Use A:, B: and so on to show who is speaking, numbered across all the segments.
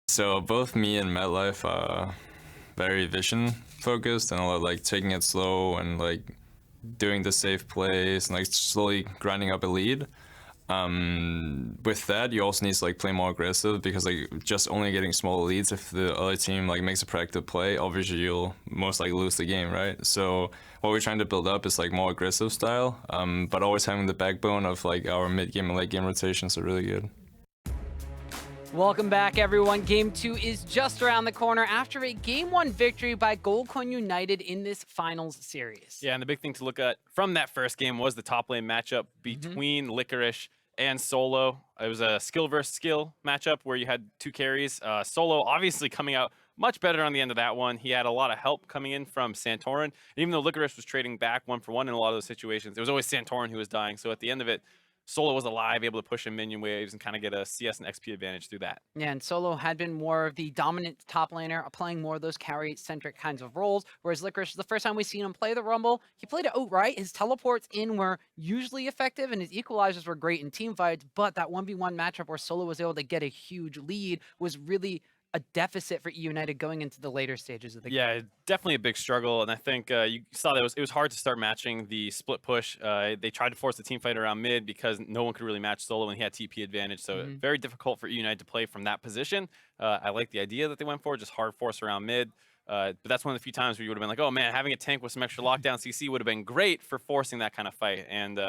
A: So both me and MetLife are very vision focused and a lot like taking it slow and like doing the safe plays and like slowly grinding up a lead. With that, you also need to like play more aggressive because like just only getting small leads, if the other team like makes a predictive play, obviously you'll most likely lose the game, right? So what we're trying to build up is like more aggressive style, but always having the backbone of like our mid game and late game rotations are really good.
B: Welcome back, everyone. Game 2 is just around the corner after a Game 1 victory by Goldcoin United in this finals series.
C: Yeah, and the big thing to look at from that first game was the top lane matchup between Licorice and Solo. It was a skill versus skill matchup where you had two carries. Solo obviously coming out much better on the end of that one. He had a lot of help coming in from Santorin. And even though Licorice was trading back 1-for-1 in a lot of those situations, it was always Santorin who was dying. So at the end of it, Solo was alive, able to push in minion waves and kind of get a CS and XP advantage through that.
B: Yeah, and Solo had been more of the dominant top laner, playing more of those carry-centric kinds of roles, whereas Licorice, the first time we've seen him play the Rumble, he played it outright. His teleports in were usually effective, and his equalizers were great in team fights, but that 1v1 matchup where Solo was able to get a huge lead was really a deficit for eUnited going into the later stages of the game.
C: Yeah, definitely a big struggle, and I think you saw that it was hard to start matching the split push. They tried to force the team fight around mid because no one could really match Solo when he had TP advantage, so very difficult for eUnited to play from that position. I like the idea that they went for, just hard force around mid. But that's one of the few times where you would have been like, oh man, having a tank with some extra lockdown CC would have been great for forcing that kind of fight. And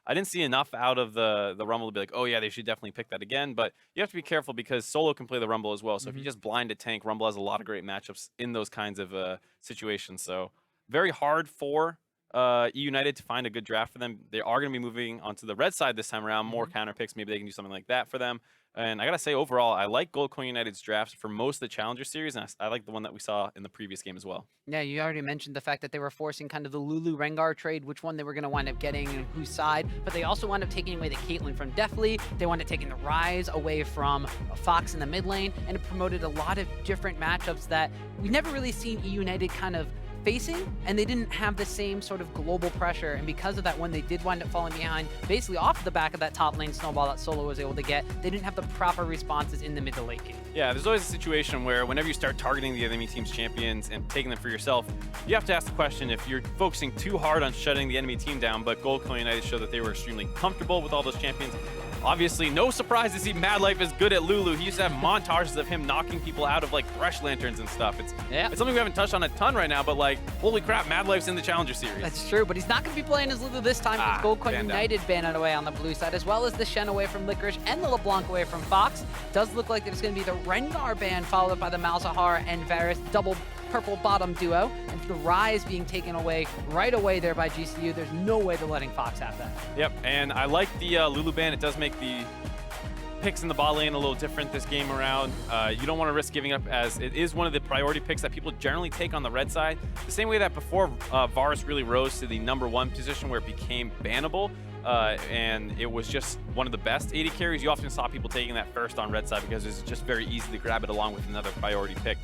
C: I didn't see enough out of the Rumble to be like, oh yeah, they should definitely pick that again. But you have to be careful because Solo can play the Rumble as well. So if you just blind a tank, Rumble has a lot of great matchups in those kinds of situations. So very hard for eUnited to find a good draft for them. They are going to be moving onto the red side this time around, more counter picks. Maybe they can do something like that for them. And I got to say, overall, I like Goldcoin United's drafts for most of the Challenger Series, and I like the one that we saw in the previous game as well.
B: Yeah, you already mentioned the fact that they were forcing kind of the Lulu Rengar trade, which one they were going to wind up getting and whose side, but they also wound up taking away the Caitlyn from Deathly. They wound up taking the Ryze away from Fox in the mid lane, and it promoted a lot of different matchups that we've never really seen eUnited kind of facing, and they didn't have the same sort of global pressure, and because of that, when they did wind up falling behind, basically off the back of that top lane snowball that Solo was able to get, they didn't have the proper responses in the mid to late game.
C: Yeah, there's always a situation where whenever you start targeting the enemy team's champions and taking them for yourself, you have to ask the question if you're focusing too hard on shutting the enemy team down, but Goldcoin United showed that they were extremely comfortable with all those champions. Obviously, no surprise to see MadLife is good at Lulu. He used to have montages of him knocking people out of like Thresh Lanterns and stuff. It's something we haven't touched on a ton right now, but like, holy crap, MadLife's in the Challenger Series.
B: That's true, but he's not going to be playing as Lulu this time because Goldcoin United banned away on the blue side, as well as the Shen away from Licorice and the LeBlanc away from Fox. Does look like there's going to be the Rengar ban followed by the Malzahar and Varus double purple bottom duo, and the Ryze being taken away right away there by GCU. There's no way they're letting Fox have that.
C: Yep, and I like the Lulu ban. It does make the picks in the bot lane a little different this game around. You don't want to risk giving up, as it is one of the priority picks that people generally take on the red side. The same way that before Varus really rose to the #1 position where it became bannable, and it was just one of the best AD carries. You often saw people taking that first on red side because it's just very easy to grab it along with another priority pick.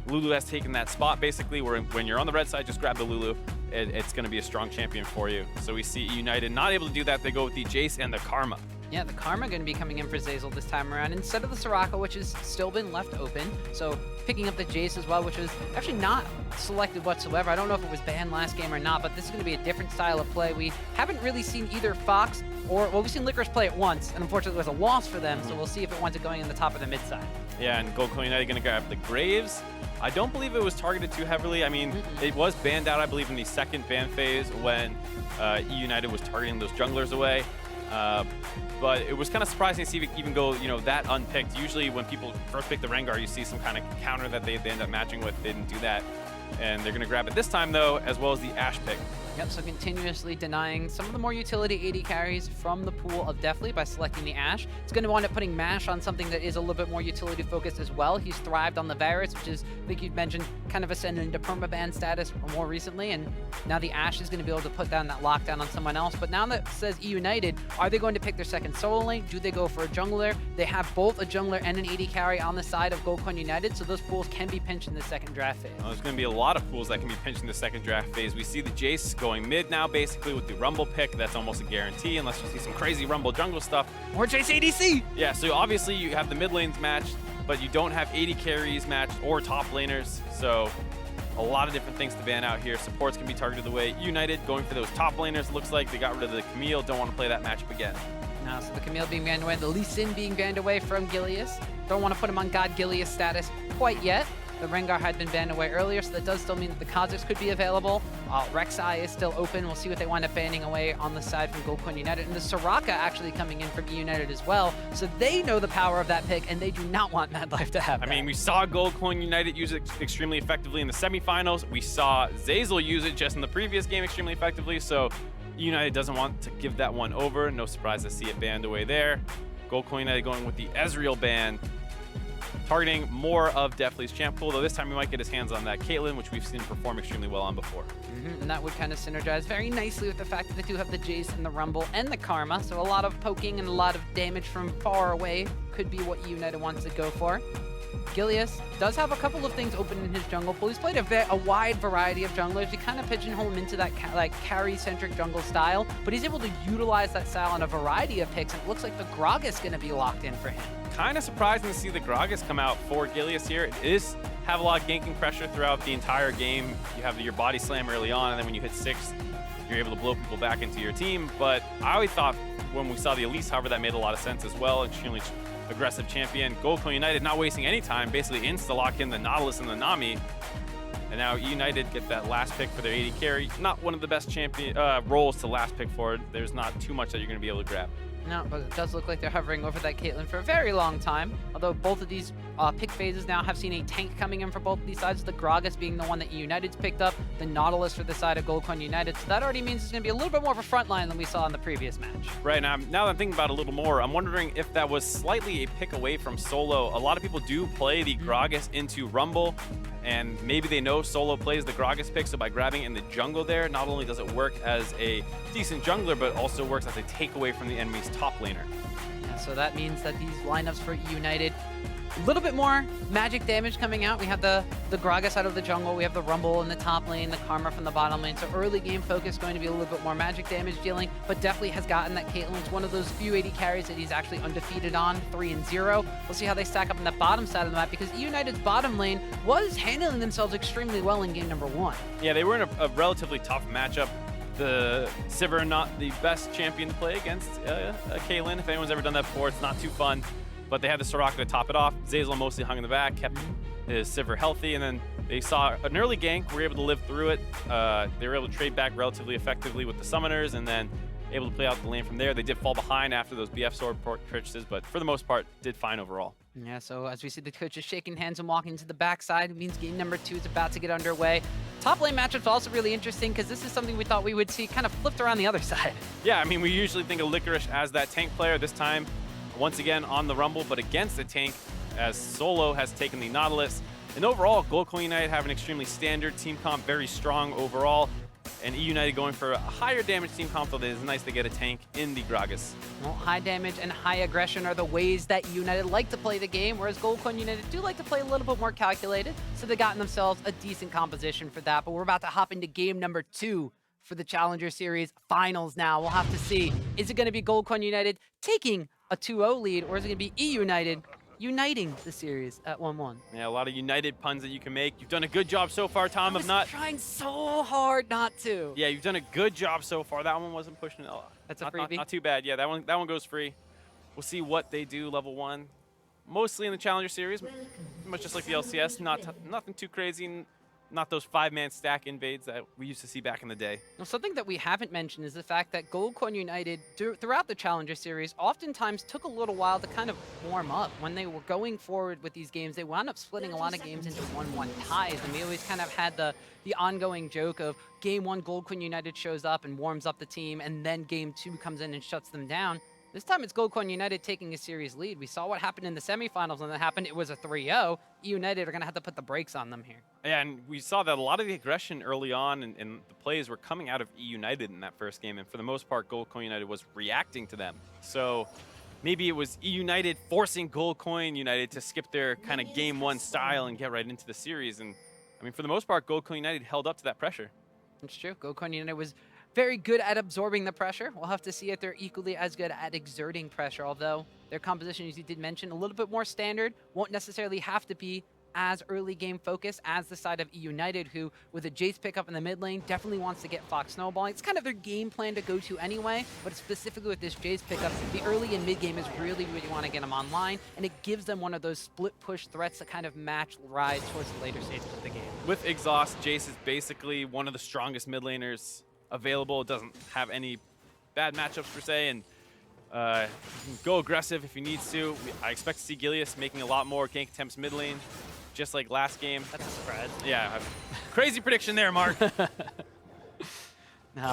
C: Lulu has taken that spot basically where when you're on the red side, just grab the Lulu. It's going to be a strong champion for you. So we see United not able to do that. They go with the Jace and the Karma.
B: Yeah, the Karma going to be coming in for Zeyzal this time around instead of the Soraka, which has still been left open. So picking up the Jace as well, which was actually not selected whatsoever. I don't know if it was banned last game or not, but this is going to be a different style of play. We haven't really seen either Fox or, well, we've seen Licorice play it once, and unfortunately it was a loss for them, so we'll see if it winds up going in the top of the mid side.
C: Yeah, and Goldcoin United going to grab the Graves. I don't believe it was targeted too heavily. I mean, it was banned out, I believe, in the second ban phase when eUnited was targeting those junglers away. But it was kind of surprising to see it even go, that unpicked. Usually when people first pick the Rengar, you see some kind of counter that they end up matching with. They didn't do that. And they're going to grab it this time, though, as well as the Ashe pick.
B: Yep, so continuously denying some of the more utility AD carries from the pool of Deathly by selecting the Ashe. It's going to wind up putting Mash on something that is a little bit more utility focused as well. He's thrived on the Varus, which is, I think you'd mentioned, kind of ascended into permaban status more recently, and now the Ashe is going to be able to put down that lockdown on someone else. But now that it says eUnited, are they going to pick their second solo lane? Do they go for a jungler? They have both a jungler and an AD carry on the side of Goldcoin United, so those pools can be pinched in the second draft phase.
C: There's going to be a lot of pools that can be pinched in the second draft phase. We see the Jace going mid now, basically, with the Rumble pick. That's almost a guarantee, unless you see some crazy Rumble jungle stuff.
B: Or Jace ADC!
C: Yeah, so obviously you have the mid lanes matched. but you don't have 80 carries matched or top laners, so a lot of different things to ban out here. Supports can be targeted the way United going for those top laners. Looks like they got rid of the Camille, don't want to play that matchup again.
B: No, so the Camille being banned away, the Lee Sin being banned away from Gilius. Don't want to put him on God Gilius status quite yet. The Rengar had been banned away earlier, so that does still mean that the Kazakhs could be available. Rek'Sai is still open. We'll see what they wind up banning away on the side from Goldcoin United. And the Soraka actually coming in from eUnited as well. So they know the power of that pick, and they do not want MadLife to have that.
C: I mean, we saw Goldcoin United use it extremely effectively in the semifinals. We saw Zeyzal use it just in the previous game extremely effectively. So United doesn't want to give that one over. No surprise to see it banned away there. Goldcoin United going with the Ezreal ban, targeting more of Deathly's champ pool, though this time he might get his hands on that Caitlyn, which we've seen perform extremely well on before.
B: And that would kind of synergize very nicely with the fact that they do have the Jace and the Rumble and the Karma, so a lot of poking and a lot of damage from far away could be what United wants to go for. Gilius does have a couple of things open in his jungle pool. He's played a wide variety of junglers. You kind of pigeonhole him into that carry-centric jungle style, but he's able to utilize that style on a variety of picks, and it looks like the Grog is going to be locked in for him.
C: Kind of surprising to see the Gragas come out for Gilius here. It is have a lot of ganking pressure throughout the entire game. You have your body slam early on, and then when you hit 6, you're able to blow people back into your team. But I always thought when we saw the Elise, however, that made a lot of sense as well. Extremely aggressive champion. Goldcoin United not wasting any time, basically insta-lock in the Nautilus and the Nami. And now United get that last pick for their 80 carry. Not one of the best champion roles to last pick for. There's not too much that you're going to be able to grab.
B: No, but it does look like they're hovering over that Caitlyn for a very long time. Although both of these pick phases now have seen a tank coming in for both of these sides. The Gragas being the one that United's picked up, the Nautilus for the side of Goldcoin United. So that already means it's going to be a little bit more of a front line than we saw in the previous match.
C: Right, now that I'm thinking about it a little more, I'm wondering if that was slightly a pick away from Solo. A lot of people do play the Gragas into Rumble, and maybe they know Solo plays the Gragas pick, so by grabbing it in the jungle there, not only does it work as a decent jungler, but also works as a takeaway from the enemy's top laner.
B: Yeah, so that means that these lineups for United, a little bit more magic damage coming out. We have the Gragas out of the jungle, we have the Rumble in the top lane, the Karma from the bottom lane. So early game focus going to be a little bit more magic damage dealing, but definitely has gotten that Caitlyn's one of those few 80 carries that he's actually undefeated on, 3-0. We'll see how they stack up in the bottom side of the map, because United's bottom lane was handling themselves extremely well in game number 1.
C: Yeah, they were in a relatively tough matchup. The Sivir not the best champion to play against Caitlyn. If anyone's ever done that before, it's not too fun. But they had the Soraka to top it off. Zeyzal mostly hung in the back, kept his Sivir healthy, and then they saw an early gank, were able to live through it. They were able to trade back relatively effectively with the summoners, and then able to play out the lane from there. They did fall behind after those BF sword purchases, but for the most part, did fine overall.
B: Yeah, so as we see the coaches shaking hands and walking to the backside, it means game number 2 is about to get underway. Top lane matchup's also really interesting, because this is something we thought we would see kind of flipped around the other side.
C: Yeah, I mean, we usually think of Licorice as that tank player. This time, once again on the Rumble, but against the tank, as Solo has taken the Nautilus. And overall, Goldcoin United have an extremely standard team comp, very strong overall. And eUnited going for a higher damage team comp, though it is nice to get a tank in the Gragas.
B: Well, high damage and high aggression are the ways that United like to play the game, whereas Goldcoin United do like to play a little bit more calculated. So they've gotten themselves a decent composition for that. But we're about to hop into game number 2 for the Challenger Series finals now. We'll have to see, is it going to be Goldcoin United taking a 2-0 lead, or is it going to be eUnited uniting the series at 1-1?
C: Yeah, a lot of United puns that you can make. You've done a good job so far, Tom, of not
B: trying so hard not to.
C: Yeah, you've done a good job so far. That one wasn't pushing it.
B: That's a freebie.
C: Not too bad. Yeah, that one goes free. We'll see what they do level 1. Mostly in the Challenger Series, much just like the LCS. Nothing too crazy. Not those 5-man stack invades that we used to see back in the day.
B: Now, something that we haven't mentioned is the fact that Goldcoin United, throughout the Challenger Series, oftentimes took a little while to kind of warm up. When they were going forward with these games, they wound up splitting a lot of games into 1-1 ties, and we always kind of had the ongoing joke of Game 1, Goldcoin United shows up and warms up the team, and then Game 2 comes in and shuts them down. This time it's Goldcoin United taking a series lead. We saw what happened in the semifinals when that happened. It was a 3-0. eUnited are going to have to put the brakes on them here.
C: Yeah, and we saw that a lot of the aggression early on and the plays were coming out of eUnited in that first game. And for the most part, Goldcoin United was reacting to them. So maybe it was eUnited forcing Goldcoin United to skip their kind of Game 1 style and get right into the series. And I mean, for the most part, Goldcoin United held up to that pressure.
B: It's true. Goldcoin United was very good at absorbing the pressure. We'll have to see if they're equally as good at exerting pressure, although their composition, as you did mention, a little bit more standard, won't necessarily have to be as early game focused as the side of eUnited, who with a Jace pickup in the mid lane definitely wants to get Fox snowballing. It's kind of their game plan to go to anyway, but specifically with this Jace pickup, the early and mid game is really where you want to get them online, and it gives them one of those split push threats that kind of match Rise towards the later stages of the game.
C: With Exhaust, Jace is basically one of the strongest mid laners available. It doesn't have any bad matchups per se, and go aggressive if he needs to. I expect to see Gilius making a lot more gank attempts mid lane, just like last game.
B: That's a spread.
C: Yeah, crazy prediction there, Mark.
B: No,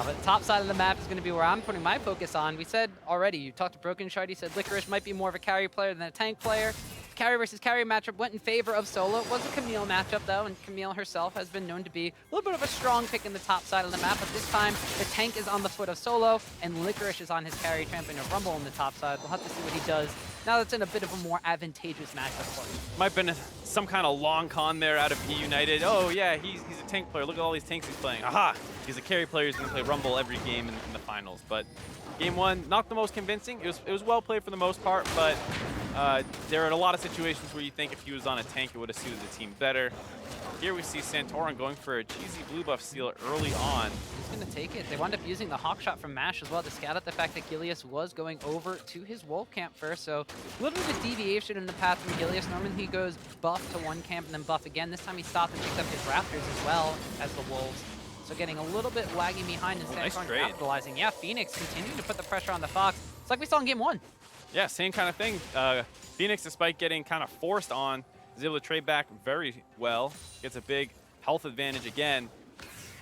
B: but top side of the map is going to be where I'm putting my focus on. We said already, you talked to Broken Shard, he said Licorice might be more of a carry player than a tank player. Carry versus carry matchup went in favor of Solo. It was a Camille matchup though, and Camille herself has been known to be a little bit of a strong pick in the top side of the map, but this time the tank is on the foot of Solo, and Licorice is on his carry champion of Rumble on the top side. We'll have to see what he does now that's in a bit of a more advantageous matchup for him.
C: Might have been some kind of long con there out of eUnited. Oh yeah, he's a tank player. Look at all these tanks he's playing. Aha! He's a carry player. He's going to play Rumble every game in the finals. But game one, not the most convincing. It was well played for the most part, but there are a lot of situations where you think if he was on a tank, it would have suited the team better. Here we see Santorin going for a cheesy blue buff steal early on.
B: He's going to take it. They wound up using the hawk shot from Mash as well to scout out the fact that Gilius was going over to his wolf camp first. So a little bit of a deviation in the path from Gilius. Normally he goes buff to one camp and then buff again. This time he stopped and picked up his raptors as well as the wolves. So getting a little bit lagging behind and Santorin capitalizing. Yeah, Phoenix continuing to put the pressure on the Fox. It's like we saw in game one.
C: Yeah, same kind of thing. Phoenix, despite getting kind of forced on, is able to trade back very well. Gets a big health advantage again.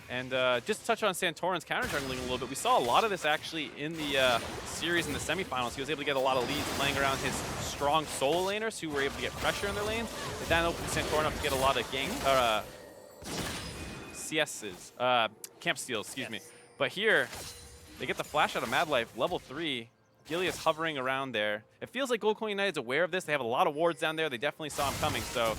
C: And just to touch on Santorin's counter jungling a little bit, we saw a lot of this actually in the series in the semifinals. He was able to get a lot of leads playing around his strong solo laners who were able to get pressure in their lanes. But that opened Santorin up to get a lot of CS's, camp steals, excuse me. But here, they get the flash out of Mad Life, level 3. Gilius hovering around there. It feels like Gold Coin United's aware of this. They have a lot of wards down there. They definitely saw him coming, so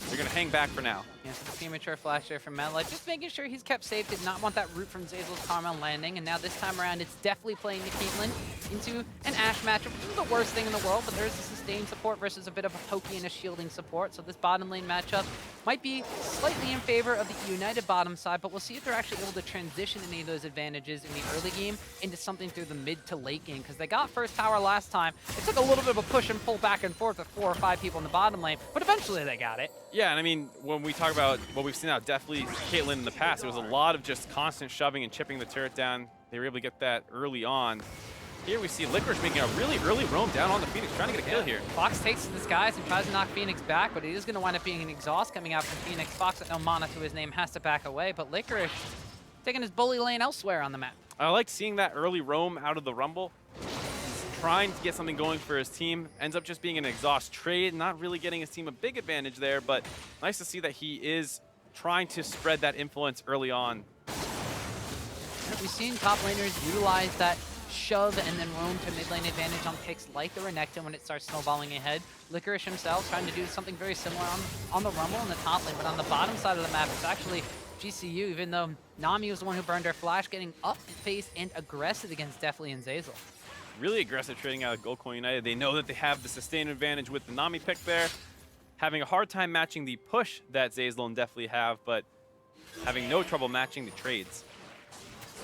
C: they're going to hang back for now.
B: Yeah, so the premature flash there from Madlight, just making sure he's kept safe. Did not want that root from Zeyzal's Karma landing, and now this time around, it's definitely playing the Caitlyn into an Ashe matchup, which is the worst thing in the world, but there's a sustained support versus a bit of a pokey and a shielding support. So this bottom lane matchup might be slightly in favor of the United bottom side, but we'll see if they're actually able to transition any of those advantages in the early game into something through the mid to late game, because they got first tower last time. It took a little bit of a push and pull back and forth with 4 or 5 people in the bottom lane, but eventually they got it.
C: Yeah, and I mean, when we talk about what we've seen out definitely Caitlyn in the past, it was a lot of just constant shoving and chipping the turret down. They were able to get that early on. Here we see Licorice making a really early roam down on the Phoenix, trying to get a kill here.
B: Fox takes to the skies and tries to knock Phoenix back, but it is going to wind up being an exhaust coming out from Phoenix. Fox with no mana to his name has to back away, but Licorice taking his bully lane elsewhere on the map.
C: I like seeing that early roam out of the Rumble. He's trying to get something going for his team. Ends up just being an exhaust trade, not really getting his team a big advantage there, but nice to see that he is trying to spread that influence early on.
B: We've seen top laners utilize that shove and then roam to mid lane advantage on picks like the Renekton when it starts snowballing ahead. Licorice himself trying to do something very similar on the Rumble in the top lane, but on the bottom side of the map, it's actually GCU, even though Nami was the one who burned her flash, getting up in face and aggressive against Deathly and Zeyzal.
C: Really aggressive trading out of Gold Coin United. They know that they have the sustained advantage with the Nami pick there. Having a hard time matching the push that Zeyzal and Deathly have, but having no trouble matching the trades.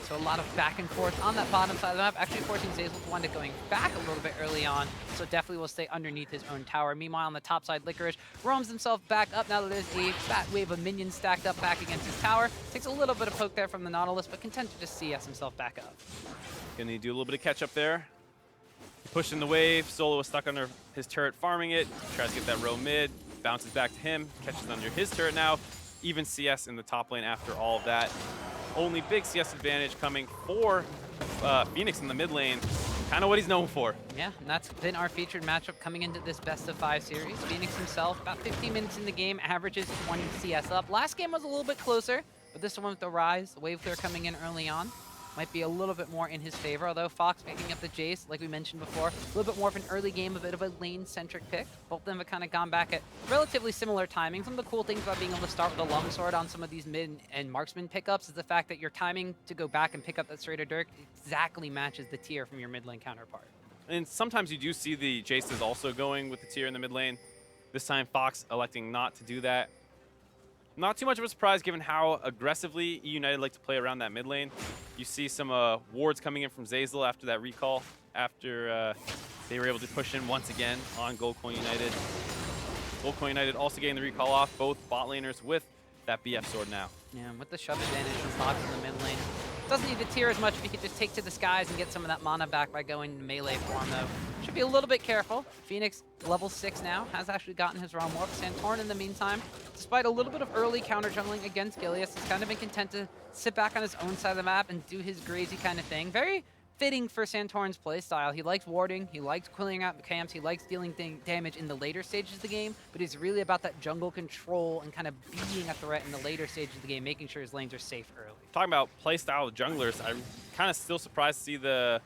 B: So a lot of back and forth on that bottom side of the map, actually forcing Zeyzal to wind up going back a little bit early on, so Deathly will stay underneath his own tower. Meanwhile, on the top side, Licorice roams himself back up now that there's a fat wave of minions stacked up back against his tower. Takes a little bit of poke there from the Nautilus, but content to just CS himself back up.
C: Gonna do a little bit of catch up there. Pushing the wave, Solo is stuck under his turret farming it, tries to get that row mid, bounces back to him, catches under his turret now. Even CS in the top lane after all of that. Only big CS advantage coming for Phoenix in the mid lane. Kind of what he's known for.
B: Yeah, and that's been our featured matchup coming into this best-of-5 series. Phoenix himself, about 15 minutes in the game, averages 20 CS up. Last game was a little bit closer, but this one with the Rise, the wave clear coming in early on. might be a little bit more in his favor, although Fox picking up the Jace, like we mentioned before, a little bit more of an early game, a bit of a lane-centric pick. Both of them have kind of gone back at relatively similar timing. Some of the cool things about being able to start with a longsword on some of these mid and marksman pickups is the fact that your timing to go back and pick up that straighter Dirk exactly matches the tier from your mid lane counterpart.
C: And sometimes you do see the Jaces also going with the tier in the mid lane. This time Fox electing not to do that. Not too much of a surprise given how aggressively eUnited like to play around that mid lane. You see some wards coming in from Zeyzal after that recall, after they were able to push in once again on Goldcoin United. Goldcoin United also getting the recall off, both bot laners with that BF sword now.
B: Yeah, with the shove advantage from Fox in the mid lane. Doesn't need to tier as much if you could just take to the skies and get some of that mana back by going to melee form, though. Should be a little bit careful. Phoenix, level 6 now, has actually gotten his realm warp. Santorin, in the meantime, despite a little bit of early counter jungling against Gilius, has kind of been content to sit back on his own side of the map and do his crazy kind of thing. Very fitting for Santorin's playstyle. He likes warding, he likes clearing out the camps, he likes dealing damage in the later stages of the game, but he's really about that jungle control and kind of being a threat in the later stages of the game, making sure his lanes are safe early.
C: Talking about playstyle of junglers, I'm kind of still surprised to see the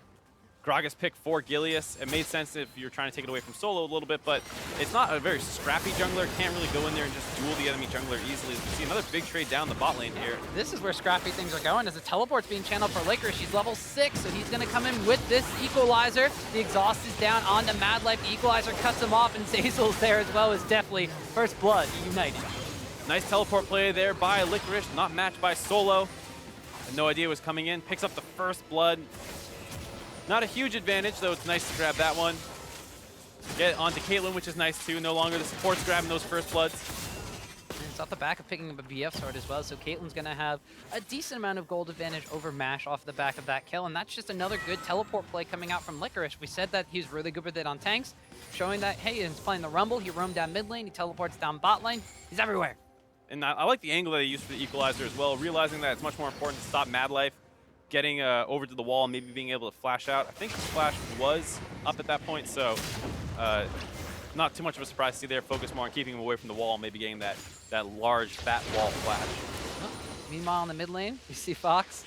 C: Gragas pick for Gilius. It made sense if you're trying to take it away from Solo a little bit, but it's not a very scrappy jungler. Can't really go in there and just duel the enemy jungler easily. As we see another big trade down the bot lane here.
B: This is where scrappy things are going, as the teleport's being channeled for Licorice. He's level 6, so he's going to come in with this Equalizer. The exhaust is down onto Mad Life. The Equalizer cuts him off, and Zeyzal's there as well as definitely First Blood United.
C: Nice teleport play there by Licorice, not matched by Solo. Had no idea it was coming in. Picks up the First Blood. Not a huge advantage, though it's nice to grab that one. Get onto Caitlyn, which is nice too. No longer the supports grabbing those First Bloods.
B: And it's off the back of picking up a BF sword as well, so Caitlyn's going to have a decent amount of gold advantage over Mash off the back of that kill, and that's just another good teleport play coming out from Licorice. We said that he's really good with it on tanks, showing that, hey, he's playing the Rumble, he roamed down mid lane, he teleports down bot lane, he's everywhere.
C: And I like the angle that he used for the Equalizer as well, realizing that it's much more important to stop Mad Life, getting over to the wall, maybe being able to flash out. I think his flash was up at that point, so not too much of a surprise to see there. Focus more on keeping him away from the wall, maybe getting that large, fat wall flash.
B: Meanwhile, in the mid lane, you see Fox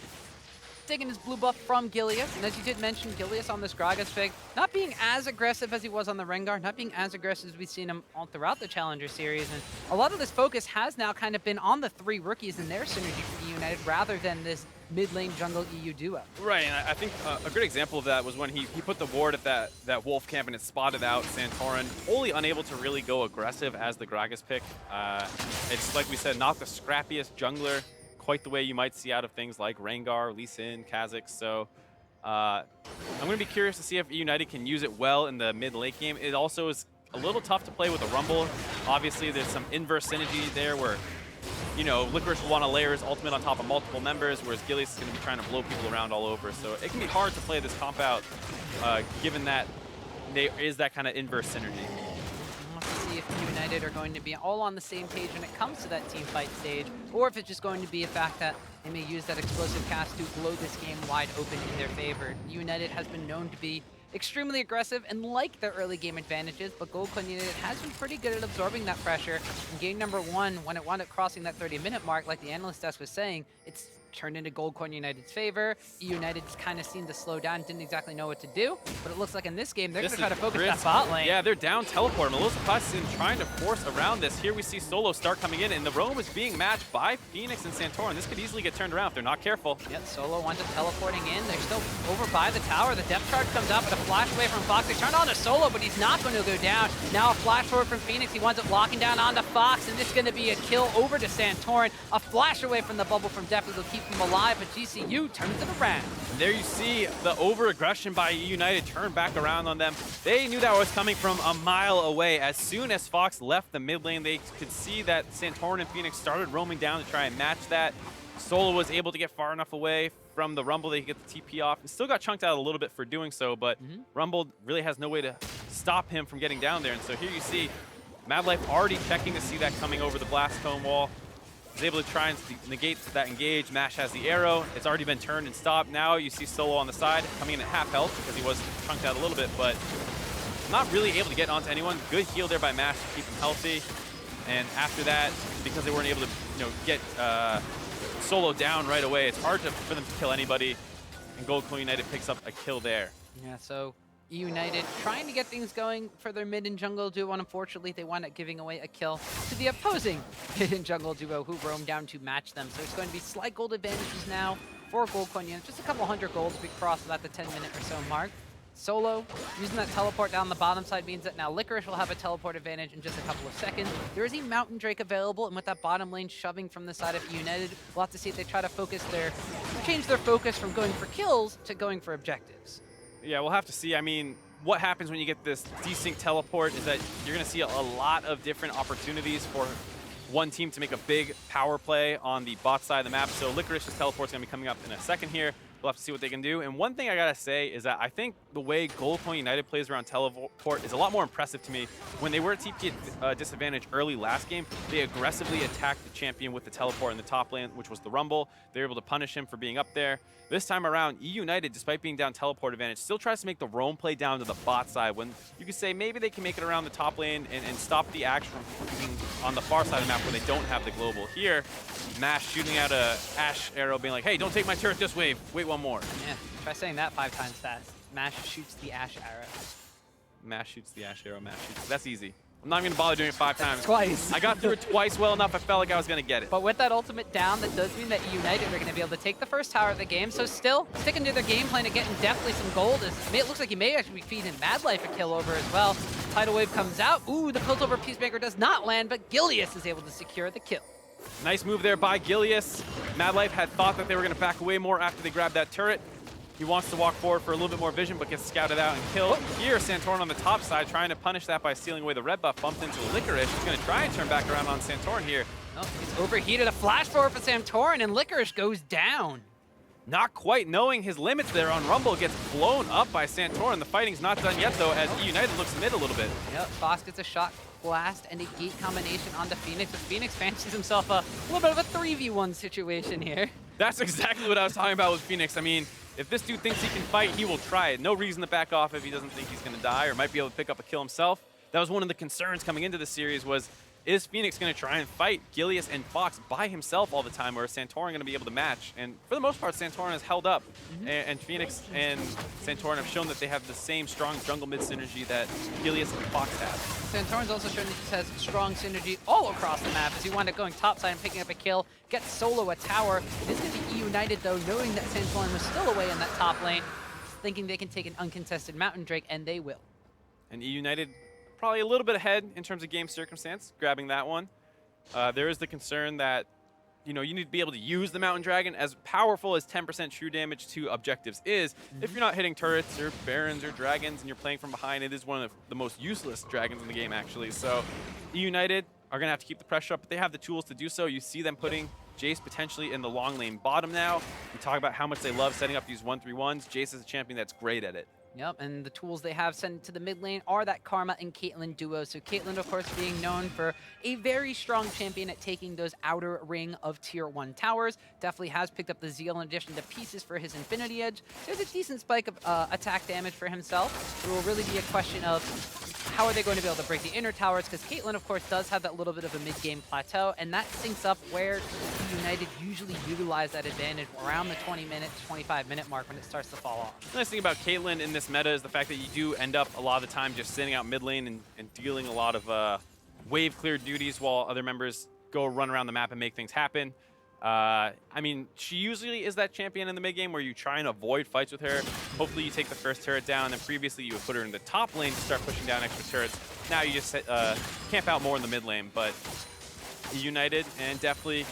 B: taking his blue buff from Gilius, and as you did mention, Gilius on this Gragas pick, not being as aggressive as he was on the Rengar, not being as aggressive as we've seen him all throughout the Challenger Series, and a lot of this focus has now kind of been on the 3 rookies and their synergy for eUnited rather than this mid-lane jungle EU duo.
C: Right, and I think a good example of that was when he put the ward at that wolf camp and it spotted out Santorin, wholly unable to really go aggressive as the Gragas pick. It's like we said, not the scrappiest jungler, quite the way you might see out of things like Rengar, Lee Sin, Kha'Zix. So I'm going to be curious to see if eUnited can use it well in the mid-late game. It also is a little tough to play with a Rumble. Obviously, there's some inverse synergy there where, you know, Licorice will want to layer his ultimate on top of multiple members, whereas Gilius is going to be trying to blow people around all over. So it can be hard to play this comp out, given that there is that kind of inverse synergy.
B: We'll have to see if eUnited are going to be all on the same page when it comes to that team fight stage, or if it's just going to be a fact that they may use that explosive cast to blow this game wide open in their favor. eUnited has been known to be extremely aggressive and like their early game advantages, but Goldcoin United has been pretty good at absorbing that pressure. In game number 1, when it wound up crossing that 30-minute mark, like the analyst desk was saying, it's turned into Goldcoin United's favor. eUnited just kind of seemed to slow down, didn't exactly know what to do, but it looks like in this game, they're going to try to focus that bot lane.
C: Yeah, they're down teleport. I'm a little surprised in trying to force around this. Here we see Solo start coming in, and the roam is being matched by Phoenix and Santorin. This could easily get turned around if they're not careful.
B: Yep, Solo winds up teleporting in. They're still over by the tower. The depth charge comes out, but a flash away from Fox. They turn on to Solo, but he's not going to go down. Now a flash forward from Phoenix. He winds up locking down onto Fox, and this is going to be a kill over to Santorin. A flash away from the bubble from Definitely will keep him alive, but GCU turns it around.
C: And there you see the over-aggression by eUnited turn back around on them. They knew that was coming from a mile away. As soon as Fox left the mid lane, they could see that Santorin and Phoenix started roaming down to try and match that. Solo was able to get far enough away from the Rumble they could get the TP off. And still got chunked out a little bit for doing so, but Rumble really has no way to stop him from getting down there. And so here you see Mad Life already checking to see that coming over the blast cone wall. Is able to try and negate that engage. Mash has the arrow. It's already been turned and stopped. Now you see Solo on the side coming in at half health because he was chunked out a little bit, but not really able to get onto anyone. Good heal there by Mash to keep him healthy. And after that, because they weren't able to, get Solo down right away, it's hard for them to kill anybody. and Gold Coin United picks up a kill there.
B: Yeah, so eUnited trying to get things going for their mid and jungle duo, and unfortunately they wind up giving away a kill to the opposing mid and jungle duo who roam down to match them. So it's going to be slight gold advantages now for Gold Coin United. Just a couple hundred golds to be crossed about the 10-minute or so mark. Solo using that teleport down the bottom side means that now Licorice will have a teleport advantage in just a couple of seconds. There is a Mountain Drake available, and with that bottom lane shoving from the side of eUnited, we'll have to see if they try to change their focus from going for kills to going for objectives.
C: Yeah, we'll have to see. I mean, what happens when you get this desync teleport is that you're going to see a lot of different opportunities for one team to make a big power play on the bot side of the map. So Licorice's teleport's going to be coming up in a second here. We'll have to see what they can do. And one thing I got to say is that I think the way Gold Coin United plays around teleport is a lot more impressive to me. When they were at TP disadvantage early last game, they aggressively attacked the champion with the teleport in the top lane, which was the Rumble. They were able to punish him for being up there. This time around, eUnited, despite being down teleport advantage, still tries to make the roam play down to the bot side when you could say maybe they can make it around the top lane and stop the action from being on the far side of the map where they don't have the global. Here, Mash shooting out a Ashe arrow being like, hey, don't take my turret this wave. Wait one more.
B: Yeah, try saying that 5 times fast. Mash shoots the Ashe arrow.
C: Mash shoots the Ashe arrow. Mash shoots. That's easy. I'm not even going to bother doing it 5 times.
B: Twice.
C: I got through it twice well enough. I felt like I was going to get it.
B: But with that ultimate down, that does mean that eUnited are going to be able to take the first tower of the game. So still sticking to their game plan of getting definitely some gold. It looks like he may actually be feeding Mad Life a kill over as well. Tidal Wave comes out. Ooh, the Piltover Peacemaker does not land, but Gilius is able to secure the kill.
C: Nice move there by Gilius. Mad Life had thought that they were going to back away more after they grabbed that turret. He wants to walk forward for a little bit more vision, but gets scouted out and killed. Here, Santorin on the top side trying to punish that by stealing away the red buff, bumped into Licorice. He's going to try and turn back around on Santorin here.
B: Oh, he's overheated. A flash forward for Santorin, and Licorice goes down.
C: Not quite knowing his limits there on Rumble, gets blown up by Santorin. The fighting's not done yet, though, as eUnited looks mid a little bit.
B: Yep, Fox gets a shot blast and a gate combination onto Phoenix, but Phoenix fancies himself a little bit of a 3v1 situation here.
C: That's exactly what I was talking about with Phoenix. I mean, if this dude thinks he can fight, he will try it. No reason to back off if he doesn't think he's going to die or might be able to pick up a kill himself. That was one of the concerns coming into the series was, is Phoenix going to try and fight Gilius and Fox by himself all the time, or is Santorin going to be able to match? And for the most part, Santorin has held up. And Phoenix and Santorin have shown that they have the same strong jungle mid synergy that Gilius and Fox have.
B: Santorin's also shown that he has strong synergy all across the map as he wound up going topside and picking up a kill, gets solo a tower. It is going to be eUnited, though, knowing that Santorin was still away in that top lane, thinking they can take an uncontested Mountain Drake, and they will.
C: And eUnited probably a little bit ahead in terms of game circumstance, grabbing that one. There is the concern that, you know, you need to be able to use the Mountain Dragon. As powerful as 10% true damage to objectives is, if you're not hitting turrets or barons or dragons and you're playing from behind, it is one of the most useless dragons in the game, actually. So eUnited are going to have to keep the pressure up, but they have the tools to do so. You see them putting Jace potentially in the long lane bottom now. We talk about how much they love setting up these 1-3-1s. Jace is a champion that's great at it.
B: Yep, and the tools they have sent to the mid lane are that Karma and Caitlyn duo. So Caitlyn, of course, being known for a very strong champion at taking those outer ring of tier 1 towers. Definitely has picked up the Zeal in addition to pieces for his Infinity Edge. There's a decent spike of attack damage for himself. It will really be a question of how are they going to be able to break the inner towers, because Caitlyn, of course, does have that little bit of a mid-game plateau, and that syncs up where United usually utilize that advantage around the 20-minute, 25-minute mark when it starts to fall off.
C: The nice thing about Caitlyn in this meta is the fact that you do end up a lot of the time just sitting out mid lane and dealing a lot of wave clear duties while other members go run around the map and make things happen. I mean, she usually is that champion in the mid game where you try and avoid fights with her. Hopefully you take the first turret down, and previously you would put her in the top lane to start pushing down extra turrets. Now you just camp out more in the mid lane, but eUnited and definitely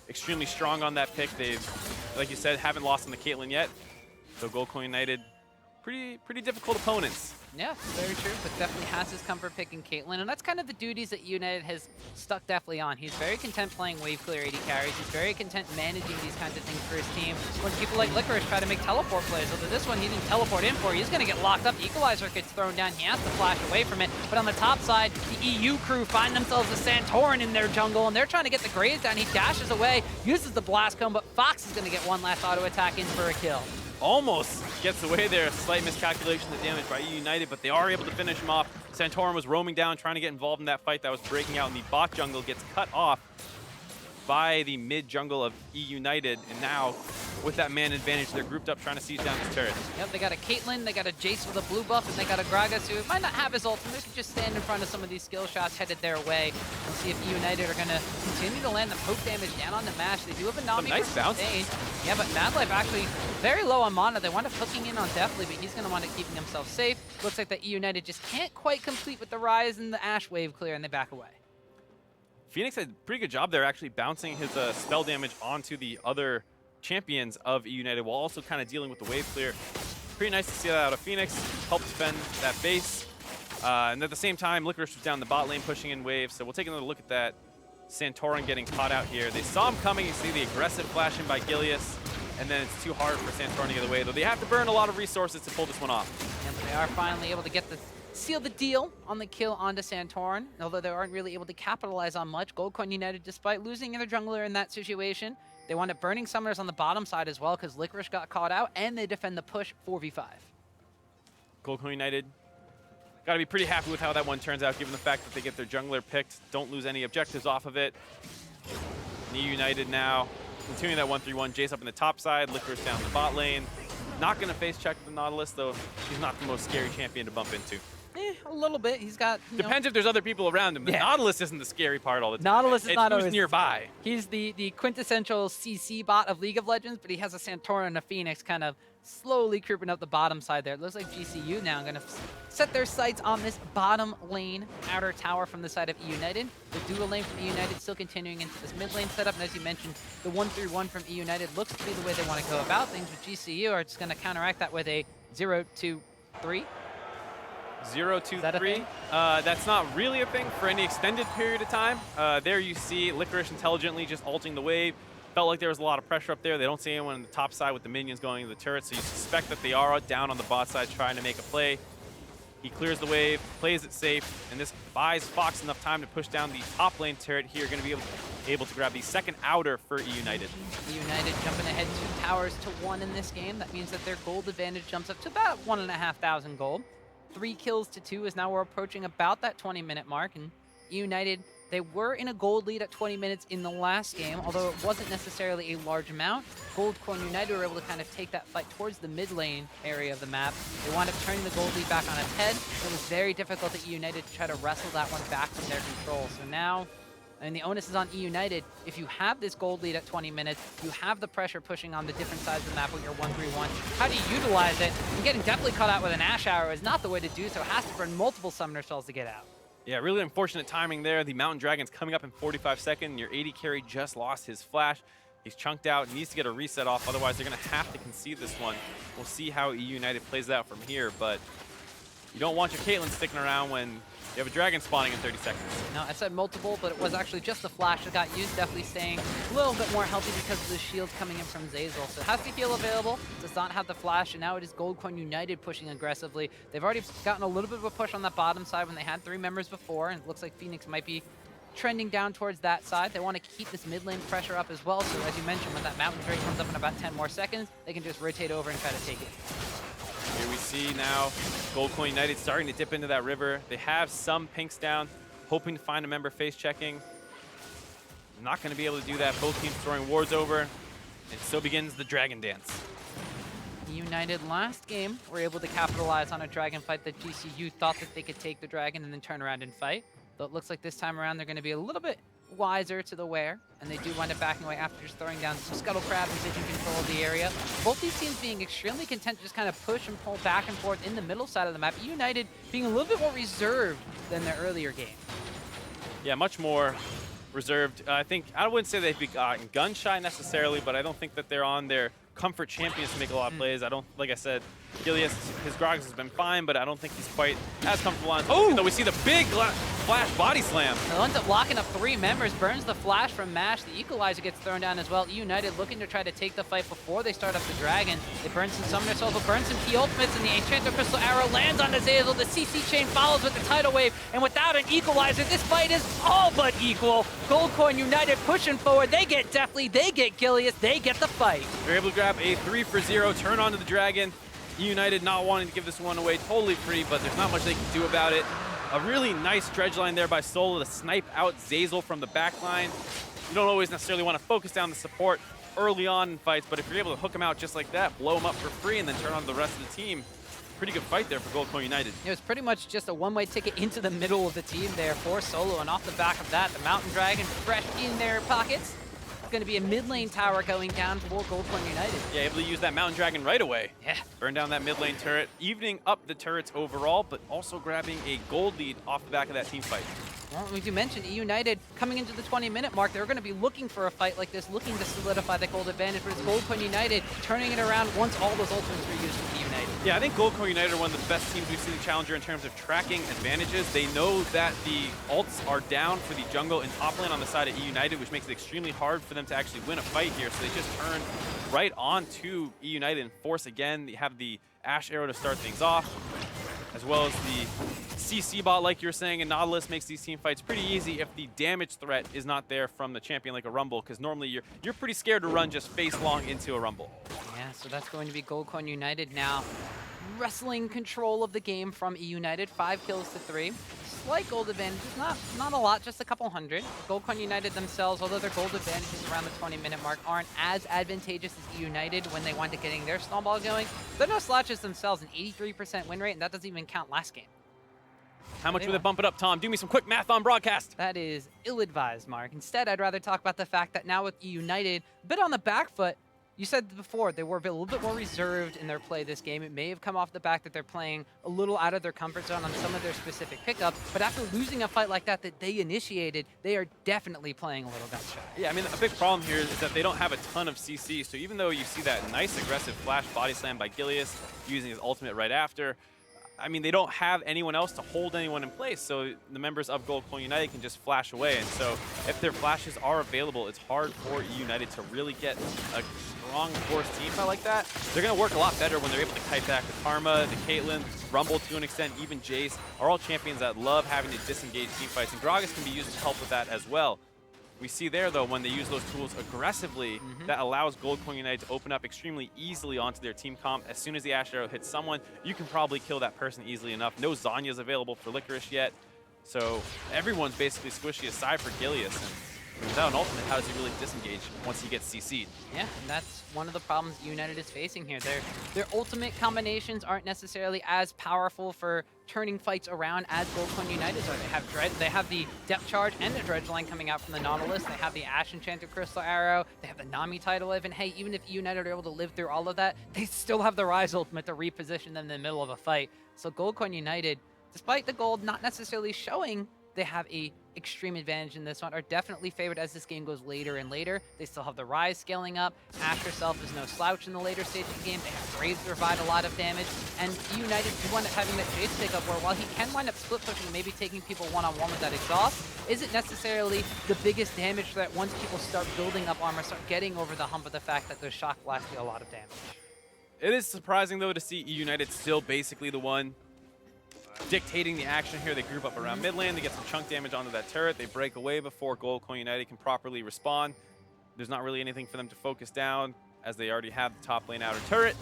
C: extremely strong on that pick. They've, like you said, haven't lost on the Caitlyn yet. So Gold Coin United, pretty difficult opponents.
B: Yeah, very true, but definitely has his comfort picking Caitlyn, and that's kind of the duties that United has stuck definitely on. He's very content playing wave clear AD carries. He's very content managing these kinds of things for his team. When people like Licorice try to make teleport plays, although this one he didn't teleport in for, he's going to get locked up. Equalizer gets thrown down. He has to flash away from it, but on the top side, the EU crew find themselves a Santorin in their jungle, and they're trying to get the Graves down. He dashes away, uses the Blast Cone, but Fox is going to get one last auto attack in for a kill.
C: Almost gets away there. A slight miscalculation of damage by eUnited, but they are able to finish him off. Santorin was roaming down, trying to get involved in that fight that was breaking out, and the bot jungle gets cut off by the mid jungle of eUnited. And now with that man advantage. They're grouped up trying to siege down this turret.
B: Yep, they got a Caitlyn, they got a Jace with a blue buff, and they got a Gragas who might not have his ultimate. They can just stand in front of some of these skill shots headed their way and see if eUnited are going to continue to land the poke damage down on the Mash. They do have a Nami
C: nice
B: for
C: bounce.
B: sustain. Yeah, but Mad Life actually very low on mana. They wind up hooking in on Deathly, but he's going to wind up keeping himself safe. Looks like that eUnited just can't quite complete with the Rise and the Ash wave clear, and they back away.
C: Phoenix had a pretty good job there actually bouncing his spell damage onto the other champions of eUnited while also kind of dealing with the wave clear. Pretty nice to see that out of Phoenix. Help defend that base. And at the same time, Licorice was down the bot lane pushing in waves. So we'll take another look at that. Santorin getting caught out here. They saw him coming. You see the aggressive flash in by Gilius. And then it's too hard for Santorin to get away, though they have to burn a lot of resources to pull this one off.
B: And they are finally able to get the seal the deal on the kill onto Santorin. Although they aren't really able to capitalize on much, Goldcoin United, despite losing their jungler in that situation, they wind up burning summoners on the bottom side as well because Licorice got caught out, and they defend the push 4v5.
C: Goldcoin United got to be pretty happy with how that one turns out, given the fact that they get their jungler picked, don't lose any objectives off of it. eUnited now continuing that 1-3-1. Jace up in the top side, Licorice down the bot lane. Not going to face check the Nautilus, though he's not the most scary champion to bump into.
B: A little bit. He's got...
C: Depends if there's other people around him. The Nautilus isn't the scary part all the time.
B: Nautilus is not
C: who's
B: always
C: nearby.
B: He's the quintessential CC bot of League of Legends, but he has a Santorin and a Phoenix kind of slowly creeping up the bottom side there. It looks like GCU now going to set their sights on this bottom lane outer tower from the side of eUnited. The dual lane from eUnited still continuing into this mid lane setup, and as you mentioned, the 1-3-1 from eUnited looks to be the way they want to go about things, but GCU are just going to counteract that with a 0-2-3.
C: 0-2-3. That's not really a thing for any extended period of time. There you see Licorice intelligently just ulting the wave. Felt like there was a lot of pressure up there. They don't see anyone on the top side with the minions going to the turret, so you suspect that they are down on the bot side trying to make a play. He clears the wave, plays it safe, and this buys Fox enough time to push down the top lane turret here. Going to be able to grab the second outer for eUnited.
B: eUnited jumping ahead 2 towers to 1 in this game. That means that their gold advantage jumps up to about 1,500 gold. 3 kills to 2 as now we're approaching about that 20-minute mark, and eUnited, they were in a gold lead at 20 minutes in the last game, although it wasn't necessarily a large amount. Goldcoin United were able to kind of take that fight towards the mid lane area of the map. They wound up turning the gold lead back on its head. It was very difficult at eUnited to try to wrestle that one back from their control. So now, and the onus is on eUnited. If you have this gold lead at 20 minutes, you have the pressure pushing on the different sides of the map with your 1-3-1. How do you utilize it? And getting definitely caught out with an Ash Arrow is not the way to do so. It has to burn multiple summoner spells to get out.
C: Yeah, really unfortunate timing there. The Mountain Dragon's coming up in 45 seconds. Your AD carry just lost his flash. He's chunked out, needs to get a reset off, otherwise they're going to have to concede this one. We'll see how eUnited plays that from here, but you don't want your Caitlyn sticking around when you have a dragon spawning in 30 seconds.
B: No, I said multiple, but it was actually just the flash that got used. Definitely staying a little bit more healthy because of the shields coming in from Zeyzal. So it has to feel available. Does not have the flash, and now it is Goldcoin United pushing aggressively. They've already gotten a little bit of a push on that bottom side when they had 3 members before, and it looks like Phoenix might be trending down towards that side. They want to keep this mid lane pressure up as well. So as you mentioned, when that Mountain Drake comes up in about 10 more seconds, they can just rotate over and try to take it.
C: Here we see now Goldcoin United starting to dip into that river. They have some pinks down, hoping to find a member face checking. Not going to be able to do that. Both teams throwing wards over, and so begins the dragon dance.
B: United last game were able to capitalize on a dragon fight that GCU thought that they could take the dragon and then turn around and fight. Though it looks like this time around they're going to be a little bit wiser to the wear, and they do wind up backing away after just throwing down some Scuttle Crab and taking control of the area. Both these teams being extremely content to just kind of push and pull back and forth in the middle side of the map. United being a little bit more reserved than their earlier game.
C: Yeah, much more reserved. I wouldn't say they've gotten gun shy necessarily, but I don't think that they're on their comfort champions to make a lot of plays. Like I said, Gilius, his Grogs has been fine, but I don't think he's quite as comfortable on. Oh, though we see the big flash body slam.
B: It ends up locking up 3 members, burns the flash from Mash. The Equalizer gets thrown down as well. United looking to try to take the fight before they start up the dragon. They burn some Summoner Souls, but burn some key ultimates, and the Enchanter Crystal Arrow lands on Zeyzal. The CC chain follows with the Tidal Wave, and without an Equalizer, this fight is all but equal. Goldcoin United pushing forward. They get Deathly, they get Gilius, they get the fight.
C: They're able to grab a 3-for-0, turn onto the dragon. United not wanting to give this one away totally free, but there's not much they can do about it. A really nice dredge line there by Solo to snipe out Zeyzal from the back line. You don't always necessarily want to focus down the support. early on in fights, but if you're able to hook them out just like that, blow them up for free, and then turn on the rest of the team, pretty good fight there for Gold Coin United.
B: It was pretty much just a one-way ticket into the middle of the team there for Solo, and off the back of that, the Mountain Dragon fresh in their pockets. It's going to be a mid lane tower going down for Gold Coin United.
C: Yeah, able to use that Mountain Dragon right away.
B: Yeah.
C: Burn down that mid lane turret, evening up the turrets overall, but also grabbing a gold lead off the back of that team fight.
B: Well, as you mentioned, eUnited coming into the 20-minute mark, they're going to be looking for a fight like this, looking to solidify the gold advantage, but it's Gold Coin United turning it around once all those ultimates are used with eUnited.
C: Yeah, I think Gold Coin United are one of the best teams we've seen in Challenger in terms of tracking advantages. They know that the ults are down for the jungle and top lane on the side of eUnited, which makes it extremely hard for them to actually win a fight here. So they just turn right on to eUnited and force again. They have the Ash Arrow to start things off, as well as the CC bot, like you're saying, and Nautilus makes these team fights pretty easy if the damage threat is not there from the champion like a Rumble, because normally you're pretty scared to run just face long into a Rumble.
B: Yeah, so that's going to be Gold Coin United now wrestling control of the game from eUnited. 5 kills to 3. Slight gold advantage, not a lot, just a couple hundred. Gold Coin United themselves, although their gold advantages around the 20-minute mark aren't as advantageous as eUnited when they wind up getting their snowball going. They're no slouches themselves, an 83% win rate, and that doesn't even count last game.
C: How much would it bump it up, Tom? Do me some quick math on broadcast.
B: That is ill-advised, Mark. Instead, I'd rather talk about the fact that now with eUnited, a bit on the back foot. You said before they were a little bit more reserved in their play this game. It may have come off the back that they're playing a little out of their comfort zone on some of their specific pickups, but after losing a fight like that they initiated, they are definitely playing a little gun shy.
C: Yeah, I mean, a big problem here is that they don't have a ton of CC, so even though you see that nice aggressive flash body slam by Gilius using his ultimate right after, I mean, they don't have anyone else to hold anyone in place, so the members of Gold Coin United can just flash away. And so if their flashes are available, it's hard for eUnited to really get a strong force team fight like that. They're going to work a lot better when they're able to kite back the Karma, the Caitlyn, Rumble to an extent, even Jace are all champions that love having to disengage team fights, and Gragas can be used to help with that as well. We see there, though, when they use those tools aggressively, that allows Gold Coin United to open up extremely easily onto their team comp. As soon as the Ash Arrow hits someone, you can probably kill that person easily enough. No Zanya's available for Licorice yet, so everyone's basically squishy aside for Gilius. And without an ultimate, how does he really disengage once he gets CC'd? Yeah,
B: and that's one of the problems eUnited is facing here. Their ultimate combinations aren't necessarily as powerful for turning fights around as Gold Coin United's are. They have the depth charge and the dredge line coming out from the Nautilus. They have the Ash Enchanted Crystal Arrow. They have the Nami title even. Hey, even if eUnited are able to live through all of that, they still have the Rise ultimate to reposition them in the middle of a fight. So Gold Coin United, despite the gold not necessarily showing they have a extreme advantage in this one, are definitely favored as this game goes later and later. They still have the Rise scaling up. Ash herself is no slouch in the later stage of the game. They have Graves to provide a lot of damage. And eUnited do wind up having that Jace pick up where while he can wind up split pushing and maybe taking people one-on-one with that exhaust, isn't necessarily the biggest damage threat once people start building up armor, start getting over the hump of the fact that those shock blasts do a lot of damage.
C: It is surprising, though, to see eUnited still basically the one dictating the action here. They group up around mid lane, they get some chunk damage onto that turret, they break away before Gold Coin United can properly respond. There's not really anything for them to focus down as they already have the top lane outer turret.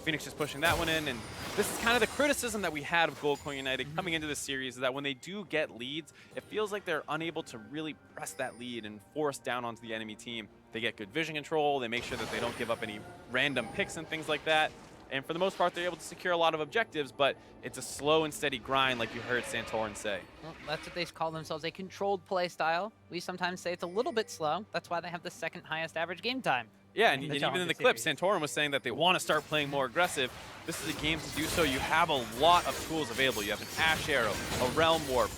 C: Phoenix just pushing that one in, and this is kind of the criticism that we had of Gold Coin United coming into this series, is that when they do get leads, it feels like they're unable to really press that lead and force down onto the enemy team. They get good vision control, they make sure that they don't give up any random picks and things like that. And for the most part, they're able to secure a lot of objectives, but it's a slow and steady grind, like you heard Santorin say.
B: Well, that's what they call themselves, a controlled play style. We sometimes say it's a little bit slow. That's why they have the second highest average game time.
C: Yeah, and even in the clip, Santorin was saying that they want to start playing more aggressive. This is a game to do so. You have a lot of tools available. You have an Ash Arrow, a Realm Warp,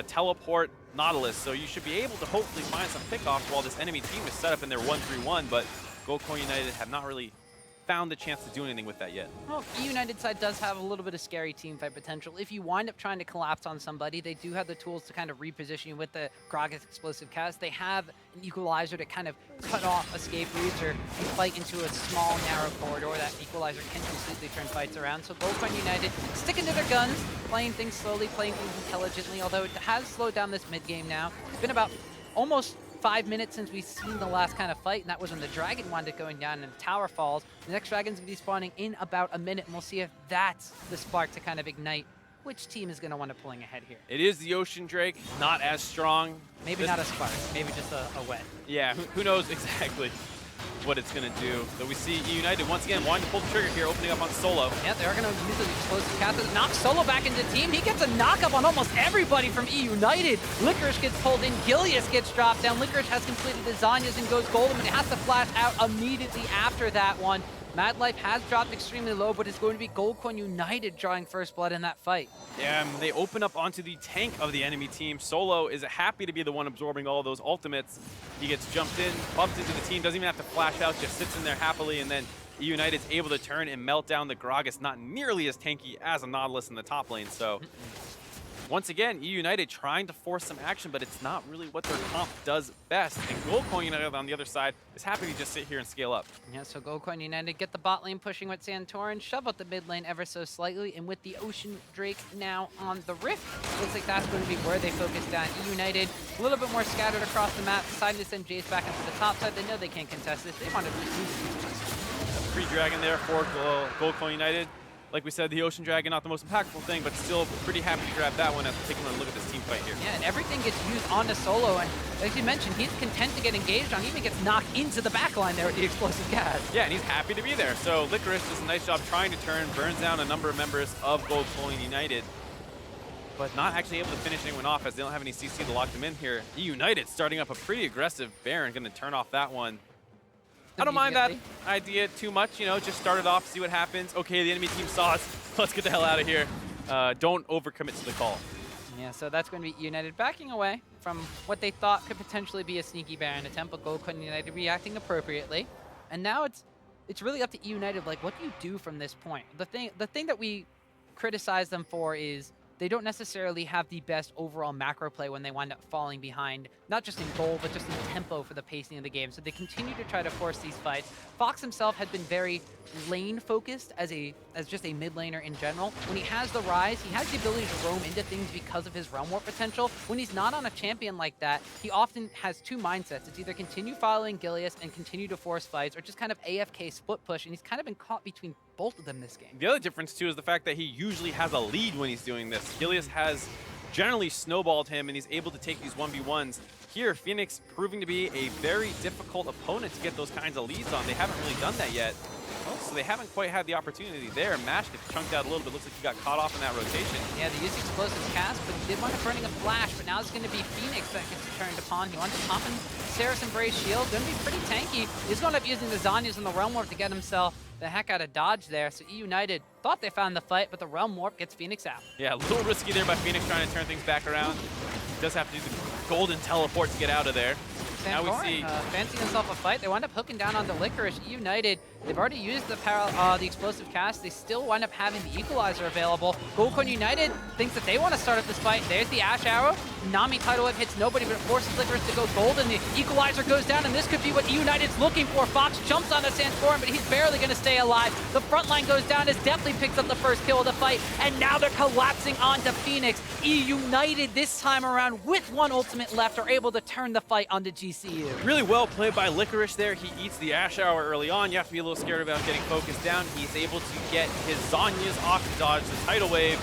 C: Teleport, Nautilus, so you should be able to hopefully find some pickoffs while this enemy team is set up in their 1-3-1, but Gold Coin United have not really found the chance to do anything with that yet. Well,
B: eUnited side does have a little bit of scary team fight potential. If you wind up trying to collapse on somebody, they do have the tools to kind of reposition you with the Gragas explosive cast. They have an equalizer to kind of cut off escape routes or fight into a small, narrow corridor. That equalizer can completely turn fights around. So Gold Coin United sticking to their guns, playing things slowly, playing things intelligently, although it has slowed down this mid game now. It's been about almost 5 minutes since we've seen the last kind of fight, and that was when the dragon wound up going down and the tower falls. The next dragon's going to be spawning in about a minute, and we'll see if that's the spark to kind of ignite which team is going to want to pulling ahead here.
C: It is the Ocean Drake, not as strong.
B: Maybe not a spark, maybe just a wet.
C: Yeah, who knows exactly. what it's going to do. So we see eUnited once again wanting to pull the trigger here, opening up on Solo.
B: Yeah, they're going to use the explosive cast. Knock Solo back into team. He gets a knock-up on almost everybody from eUnited. Licorice gets pulled in. Gilius gets dropped down. Licorice has completed the Zanyas and goes golden, but it has to flash out immediately after that one. Mad Life has dropped extremely low, but it's going to be Goldcoin United drawing first blood in that fight.
C: Yeah, they open up onto the tank of the enemy team. Solo is happy to be the one absorbing all of those ultimates. He gets jumped in, bumped into the team, doesn't even have to flash out, just sits in there happily, and then eUnited's able to turn and melt down the Gragas, not nearly as tanky as a Nautilus in the top lane. So once again, eUnited trying to force some action, but it's not really what their comp does best. And Goldcoin United on the other side is happy to just sit here and scale up.
B: Yeah, so Goldcoin United get the bot lane pushing with Santorin, shove out the mid lane ever so slightly, and with the Ocean Drake now on the Rift, looks like that's going to be where they focus down. eUnited a little bit more scattered across the map, deciding to send Jace back into the top side. They know they can't contest this. They want to
C: A free dragon there for Goldcoin United. Like we said, the Ocean Dragon, not the most impactful thing, but still pretty happy to grab that one after taking a look at this team fight here.
B: Yeah, and everything gets used onto Solo, and as you mentioned, he's content to get engaged on, even gets knocked into the backline there with the explosive gas.
C: Yeah, and he's happy to be there. So Licorice does a nice job trying to turn, burns down a number of members of Goldcoin United, but not actually able to finish anyone off as they don't have any CC to lock them in here. eUnited starting up a pretty aggressive Baron, going to turn off that one. I don't mind that idea too much, you know, just start it off, see what happens. Okay, the enemy team saw us. Let's get the hell out of here. Don't overcommit to the call.
B: Yeah, so that's going to be United backing away from what they thought could potentially be a sneaky Baron attempt, but Goldcoin United reacting appropriately. And now it's really up to United, like, what do you do from this point? The thing that we criticize them for is they don't necessarily have the best overall macro play when they wind up falling behind, not just in goal, but just in tempo for the pacing of the game. So they continue to try to force these fights. Fox himself had been very lane-focused as just a mid laner in general. When he has the Rise, he has the ability to roam into things because of his Realm Warp potential. When he's not on a champion like that, he often has two mindsets. It's either continue following Gilius and continue to force fights, or just kind of AFK split push, and he's kind of been caught between both of them this game.
C: The other difference, too, is the fact that he usually has a lead when he's doing this. Gilius has generally snowballed him, and he's able to take these 1v1s. Here, Phoenix proving to be a very difficult opponent to get those kinds of leads on. They haven't really done that yet. So they haven't quite had the opportunity there. Mash gets chunked out a little bit. Looks like he got caught off in that rotation.
B: Yeah, they used explosive cast, but he did wind up burning a flash. But now it's going to be Phoenix that gets turned upon. He winds up popping Sarah's Embrace shield. Going to be pretty tanky. He's going to end up using the Zanyas and the Realm Warp to get himself the heck out of dodge there. So eUnited thought they found the fight, but the Realm Warp gets Phoenix out.
C: Yeah, a little risky there by Phoenix trying to turn things back around. He does have to do the golden teleport to get out of there. Now we see
B: fancying himself a fight. They wind up hooking down onto Licorice. eUnited, they've already used the explosive cast. They still wind up having the equalizer available. Goldcoin United thinks that they want to start up this fight. There's the Ash Arrow. Nami Tidal Wave hits nobody, but it forces Licorice to go golden. The equalizer goes down, and this could be what eUnited's looking for. Fox jumps onto Santorin, but he's barely going to stay alive. The front line goes down as Deathly picks up the first kill of the fight, and now they're collapsing onto Phoenix. eUnited this time around, with one ultimate left, are able to turn the fight onto GCU.
C: Really well played by Licorice there. He eats the Ash Hour early on. You have to be a little scared about getting focused down. He's able to get his Zanyas off to dodge the Tidal Wave.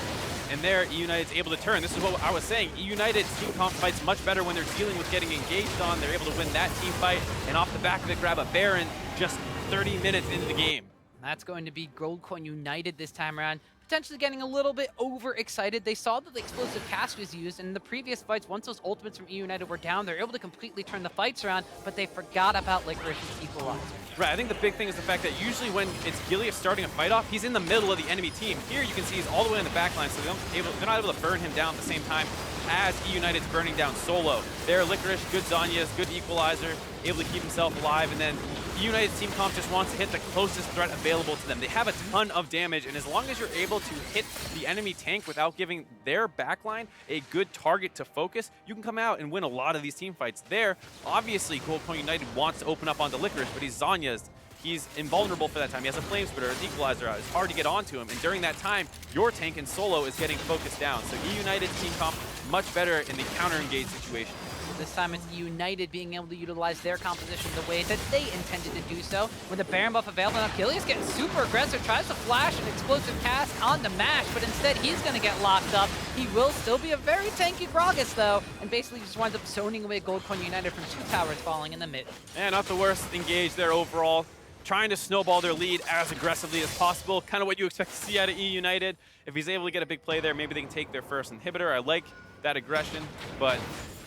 C: And there, eUnited's able to turn. This is what I was saying. eUnited's team comp fights much better when they're dealing with getting engaged on. They're able to win that team fight, and off the back of it, grab a Baron just 30 minutes into the game.
B: That's going to be Goldcoin United this time around. Potentially getting a little bit overexcited. They saw that the explosive cast was used, and in the previous fights, once those ultimates from eUnited were down, they're able to completely turn the fights around, but they forgot about Licorice's equalizer.
C: Right, I think the big thing is the fact that usually when it's Gilius starting a fight off, he's in the middle of the enemy team. Here you can see he's all the way in the back line, so they're not able to burn him down at the same time as eUnited's burning down Solo. There, Licorice, good Zanyas, good equalizer, able to keep himself alive, and then eUnited's team comp just wants to hit the closest threat available to them. They have a ton of damage, and as long as you're able to hit the enemy tank without giving their backline a good target to focus, you can come out and win a lot of these team fights. There, obviously, Goldcoin United wants to open up onto Licorice, but he's Zanyas. He's invulnerable for that time. He has a Flame Spitter, an equalizer out. It's hard to get onto him, and during that time, your tank and Solo is getting focused down. So eUnited's team comp much better in the counter-engage situation.
B: This time it's eUnited being able to utilize their composition the way that they intended to do so. With the Baron buff available now, Gilius getting super aggressive, tries to flash an explosive cast onto Mash, but instead he's going to get locked up. He will still be a very tanky Gragas though, and basically just winds up zoning away Goldcoin United from 2 towers falling in the mid.
C: And not the worst engage there overall. Trying to snowball their lead as aggressively as possible. Kind of what you expect to see out of eUnited. If he's able to get a big play there, maybe they can take their first inhibitor. I like that aggression, but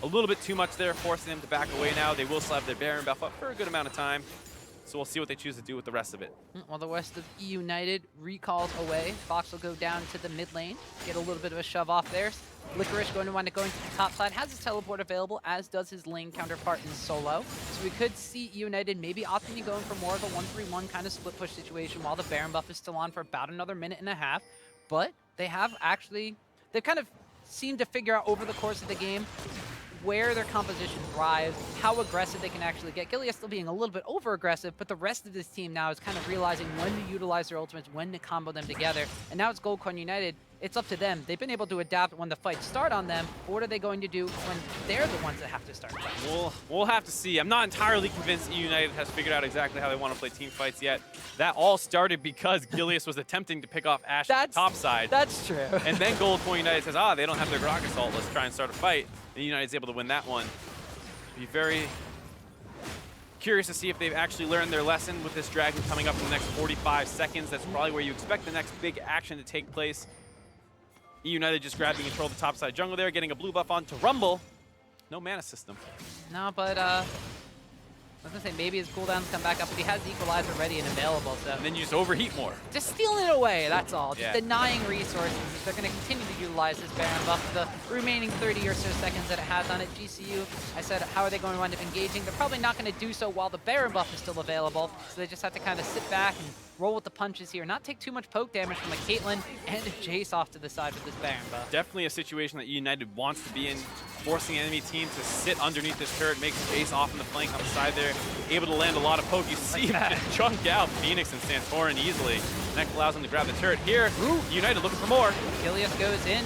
C: a little bit too much there, forcing them to back away now. They will still have their Baron buff up for a good amount of time. So we'll see what they choose to do with the rest of it.
B: While the rest of eUnited recalls away, Fox will go down to the mid lane, get a little bit of a shove off there. Licorice going to wind up going to the top side, has his teleport available, as does his lane counterpart in solo. So we could see eUnited maybe opting to go in for more of a 1-3-1 kind of split push situation while the Baron buff is still on for about another minute and a half. But they have actually, they've kind of seemed to figure out over the course of the game where their composition thrives, how aggressive they can actually get. Gilius still being a little bit over-aggressive, but the rest of this team now is kind of realizing when to utilize their ultimates, when to combo them together. And now it's Goldcoin United. It's up to them. They've been able to adapt when the fights start on them. But what are they going to do when they're the ones that have to start fighting?
C: We'll have to see. I'm not entirely convinced eUnited has figured out exactly how they want to play team fights yet. That all started because Gilius was attempting to pick off Ashe at the top side.
B: That's true.
C: And then Goldcoin United says, they don't have their Grog Assault. Let's try and start a fight. And United's able to win that one. Be very curious to see if they've actually learned their lesson with this Dragon coming up in the next 45 seconds. That's probably where you expect the next big action to take place. eUnited just grabbing control of the top side jungle there, getting a blue buff on to Rumble. No mana system.
B: No, but I was gonna say maybe his cooldowns come back up, but he has the equalizer ready and available, so.
C: And then you just overheat more.
B: Just stealing it away, that's all. Just
C: Yeah.
B: denying resources. They're gonna continue to utilize this Baron buff for the remaining 30 or so seconds that it has on it. GCU, I said, how are they going to wind up engaging? They're probably not gonna do so while the Baron buff is still available, so they just have to kind of sit back and roll with the punches here, not take too much poke damage from a Caitlyn and a Jace off to the side with this Baron buff.
C: Definitely a situation that United wants to be in, forcing the enemy team to sit underneath this turret, makes Jace off in the flank on the side there, able to land a lot of poke. You see him just chunk out Phoenix and Santorin easily. And that allows him to grab the turret here.
B: Ooh.
C: United looking for more.
B: Gilius goes in,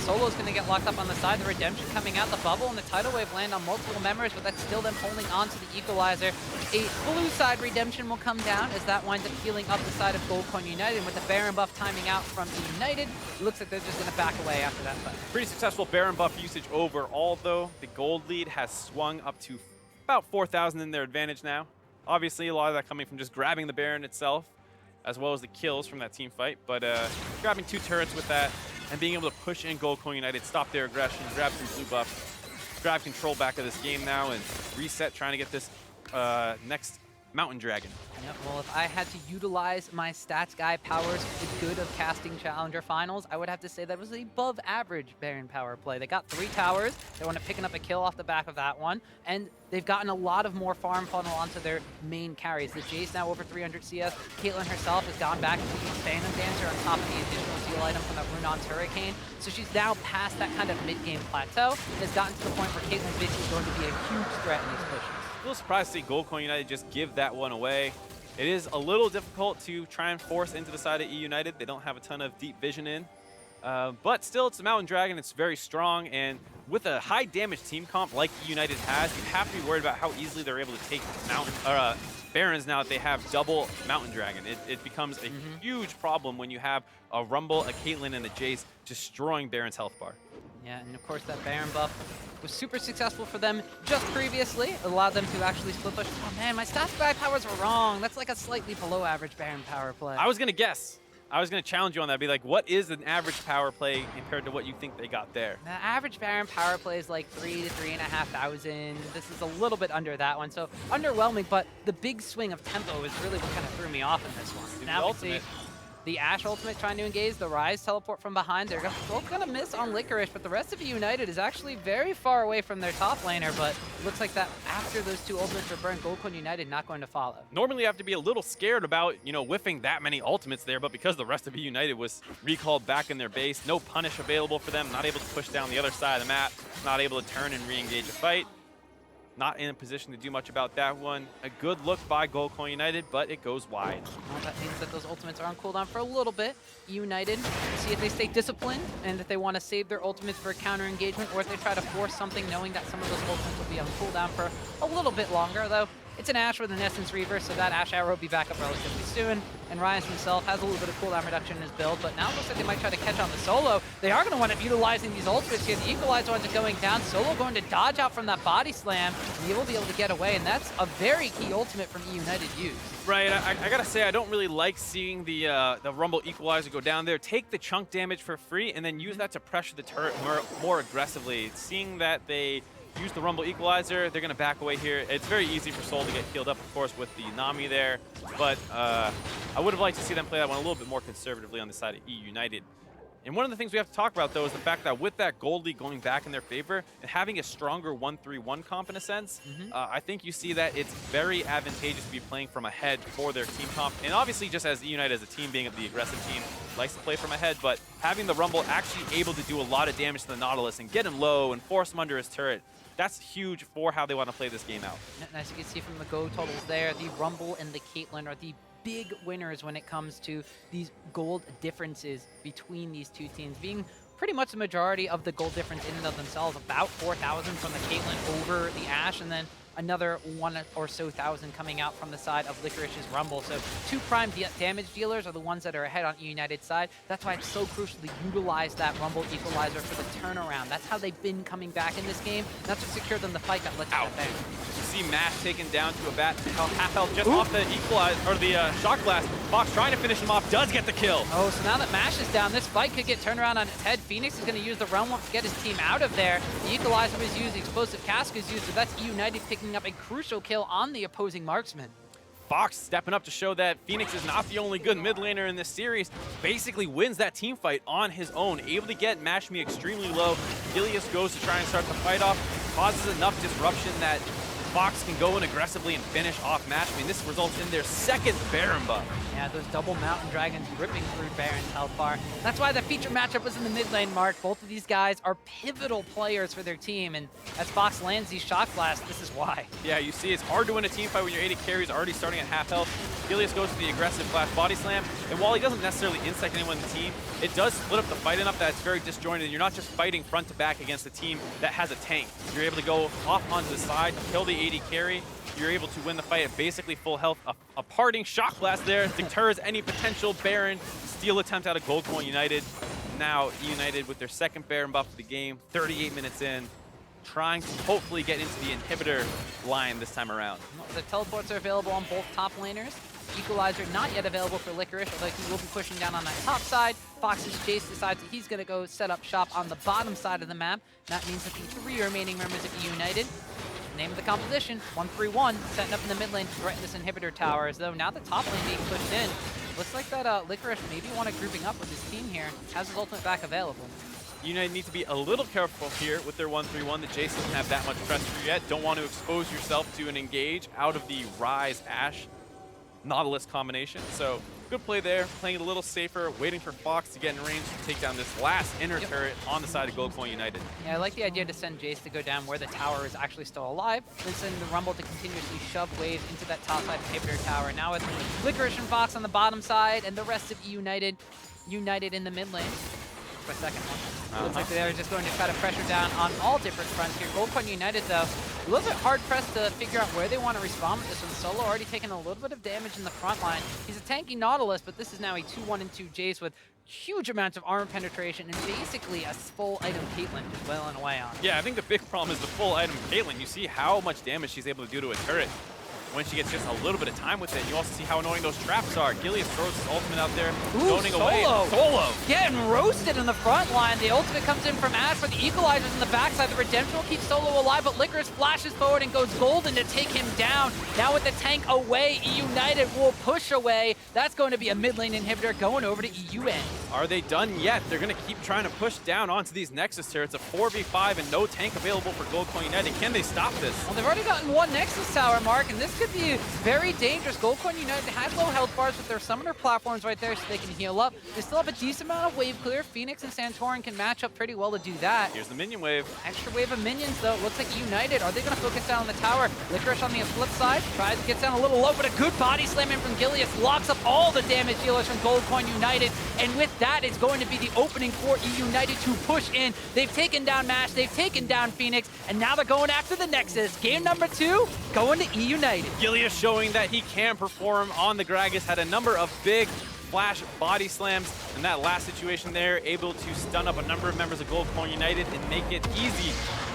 B: Solo's going to get locked up on the side, the Redemption coming out, the bubble and the Tidal Wave land on multiple members, but that's still them holding on to the equalizer. A blue side Redemption will come down as that winds up healing up the side of Goldcoin United, and with the Baron buff timing out from United, it looks like they're just going to back away after that fight.
C: Pretty successful Baron buff usage overall, though. The gold lead has swung up to about 4,000 in their advantage now. Obviously, a lot of that coming from just grabbing the Baron itself, as well as the kills from that team fight. But grabbing 2 turrets with that and being able to push in Goldcoin United, stop their aggression, grab some blue buff, grab control back of this game now, and reset, trying to get this next Mountain Dragon.
B: Yep, well, if I had to utilize my stats guy powers for the good of casting Challenger Finals, I would have to say that was an above average Baron power play. They got 3 towers, they went to picking up a kill off the back of that one, and they've gotten a lot of more farm funnel onto their main carries. The Jace now over 300 CS. Caitlyn herself has gone back to the Phantom Dancer on top of the additional seal item from the Runon's Hurricane. So she's now past that kind of mid-game plateau and has gotten to the point where Caitlyn's basically going to be a huge threat in these pushes.
C: A little surprised to see Goldcoin United just give that one away. It is a little difficult to try and force into the side of eUnited. They don't have a ton of deep vision in. But still, it's a Mountain Dragon. It's very strong. And with a high damage team comp like eUnited has, you have to be worried about how easily they're able to take Barons now that they have double Mountain Dragon. It becomes a huge problem when you have a Rumble, a Caitlyn, and a Jace destroying Baron's health bar.
B: Yeah, and of course that Baron buff was super successful for them just previously. It allowed them to actually split push. Oh man, my stats guy powers were wrong. That's like a slightly below average Baron power play.
C: I was going to guess. I was going to challenge you on that. Be like, what is an average power play compared to what you think they got there?
B: The average Baron power play is like 3,000 to 3,500. This is a little bit under that one, so underwhelming, but the big swing of tempo is really what kind of threw me off in this one.
C: Dude,
B: Now we see the Ashe ultimate trying to engage, the Rise teleport from behind. They're both going to miss on Licorice, but the rest of United is actually very far away from their top laner, but it looks like that after those 2 ultimates were burned, Goldcoin United not going to follow.
C: Normally you have to be a little scared about, whiffing that many ultimates there, but because the rest of United was recalled back in their base, no punish available for them, not able to push down the other side of the map, not able to turn and re-engage a fight. not in a position to do much about that one. A good look by Goldcoin United, but it goes wide.
B: Well, that means that those ultimates are on cooldown for a little bit. eUnited, see if they stay disciplined and if they want to save their ultimates for a counter engagement, or if they try to force something knowing that some of those ultimates will be on cooldown for a little bit longer, though. It's an Ashe with an Essence Reaver, so that Ashe arrow will be back up relatively soon. And Ryze himself has a little bit of cooldown reduction in his build, but now it looks like they might try to catch on the Solo. They are going to wind up utilizing these ultimates here. The Equalizer winds up going down. Solo going to dodge out from that body slam, and he will be able to get away, and that's a very key ultimate from eUnited use.
C: Right, I gotta say, I don't really like seeing the Rumble Equalizer go down there. Take the chunk damage for free, and then use that to pressure the turret more aggressively. Seeing that they use the Rumble Equalizer, they're going to back away here. It's very easy for Soul to get healed up, of course, with the Nami there. But I would have liked to see them play that one a little bit more conservatively on the side of eUnited. And one of the things we have to talk about, though, is the fact that with that gold lead going back in their favor and having a stronger 1-3-1 comp in a sense, I think you see that it's very advantageous to be playing from ahead for their team comp. And obviously, just as eUnited as a team being the aggressive team, likes to play from ahead, but having the Rumble actually able to do a lot of damage to the Nautilus and get him low and force him under his turret, that's huge for how they want to play this game out.
B: As you can see from the go totals there, the Rumble and the Caitlyn are the big winners when it comes to these gold differences between these two teams, being pretty much the majority of the gold difference in and of themselves, about 4,000 from the Caitlyn over the Ashe, and then another 1 or so thousand coming out from the side of Licorice's Rumble. So two prime damage dealers are the ones that are ahead on eUnited's side. That's why it's so crucial to utilize that Rumble Equalizer for the turnaround. That's how they've been coming back in this game. That's what secured them the fight that led to that bang.
C: You see Mash taken down to a half health just off the Equalizer, or the Shock Blast. Fox trying to finish him off, does get the kill.
B: Oh, so now that Mash is down, this fight could get turned around on its head. Phoenix is going to use the Realm Warp to get his team out of there. The Equalizer was used, Explosive Cask is used, so that's eUnited picking up a crucial kill on the opposing marksman.
C: Fox stepping up to show that Phoenix is not the only good mid laner in this series. Basically wins that team fight on his own. Able to get Mashmi extremely low. Ilias goes to try and start the fight off. Causes enough disruption that Fox can go in aggressively and finish off Mashmi. And this results in their second Baron buff.
B: Yeah, those double Mountain Dragons ripping through Baron's health bar. That's why the feature matchup was in the mid lane, Mark. Both of these guys are pivotal players for their team, and as Fox lands these Shock Blasts, this is why.
C: Yeah, you see it's hard to win a team fight when your AD carry is already starting at half health. Ilias goes to the aggressive flash body slam, and while he doesn't necessarily insect anyone in the team, it does split up the fight enough that it's very disjointed, and you're not just fighting front to back against a team that has a tank. You're able to go off onto the side, kill the AD carry. You're able to win the fight at basically full health. A parting Shock Blast there deters any potential Baron steal attempt out of Goldcoin United. Now eUnited with their second Baron buff of the game, 38 minutes in, trying to hopefully get into the inhibitor line this time around.
B: The teleports are available on both top laners. Equalizer not yet available for Licorice, although he will be pushing down on that top side. Fox's Jace decides that he's going to go set up shop on the bottom side of the map. That means that the 3 remaining members of eUnited, name of the composition, 1-3-1, setting up in the mid lane to threaten this inhibitor tower, as though now the top lane being pushed in. Looks like that Licorice maybe want to grouping up with his team here. Has his ultimate back available.
C: United need to be a little careful here with their 1-3-1. The Jace doesn't have that much pressure yet. Don't want to expose yourself to an engage out of the Ryze Ashe Nautilus combination. So good play there, playing it a little safer, waiting for Fox to get in range to take down this last inner turret on the side of Goldcoin United.
B: Yeah, I like the idea to send Jace to go down where the tower is actually still alive, then send the Rumble to continuously shove waves into that top side inhibitor tower. Now with Licorice and Fox on the bottom side and the rest of eUnited united in the mid lane. My second one. Looks like they're just going to try to pressure down on all different fronts here. Goldcoin United, though, a little bit hard-pressed to figure out where they want to respond with this one. Solo already taking a little bit of damage in the front line. He's a tanky Nautilus, but this is now a 2-1-2 Jace with huge amounts of armor penetration and basically a full item Caitlyn just wailing away on.
C: Yeah, I think the big problem is the full item Caitlyn. You see how much damage she's able to do to a turret when she gets just a little bit of time with it. You also see how annoying those traps are. Gilius throws his ultimate out there, zoning away. Solo!
B: Getting roasted in the front line. The ultimate comes in from Ashe, but the Equalizer's in the backside. The Redemption will keep Solo alive, but Licorice flashes forward and goes golden to take him down. Now with the tank away, eUnited will push away. That's going to be a mid lane inhibitor going over to EUN.
C: Are they done yet? They're going to keep trying to push down onto these Nexus turrets. A 4v5 and no tank available for Goldcoin United. Can they stop this?
B: Well, they've already gotten one Nexus tower, Mark, and this could to be very dangerous. Goldcoin United had low health bars with their summoner platforms right there so they can heal up. They still have a decent amount of wave clear. Phoenix and Santorin can match up pretty well to do that.
C: Here's the minion wave.
B: Extra wave of minions, though. It looks like United. Are they going to focus down on the tower? Licorice on the flip side tries to get down a little low, but a good body slam in from Gilius locks up all the damage dealers from Goldcoin United. And with that, it's going to be the opening for eUnited to push in. They've taken down MASH, they've taken down Phoenix, and now they're going after the Nexus. Game number 2, going to eUnited.
C: Gilius showing that he can perform on the Gragas, had a number of big flash body slams. In that last situation there, able to stun up a number of members of Goldcoin United and make it easy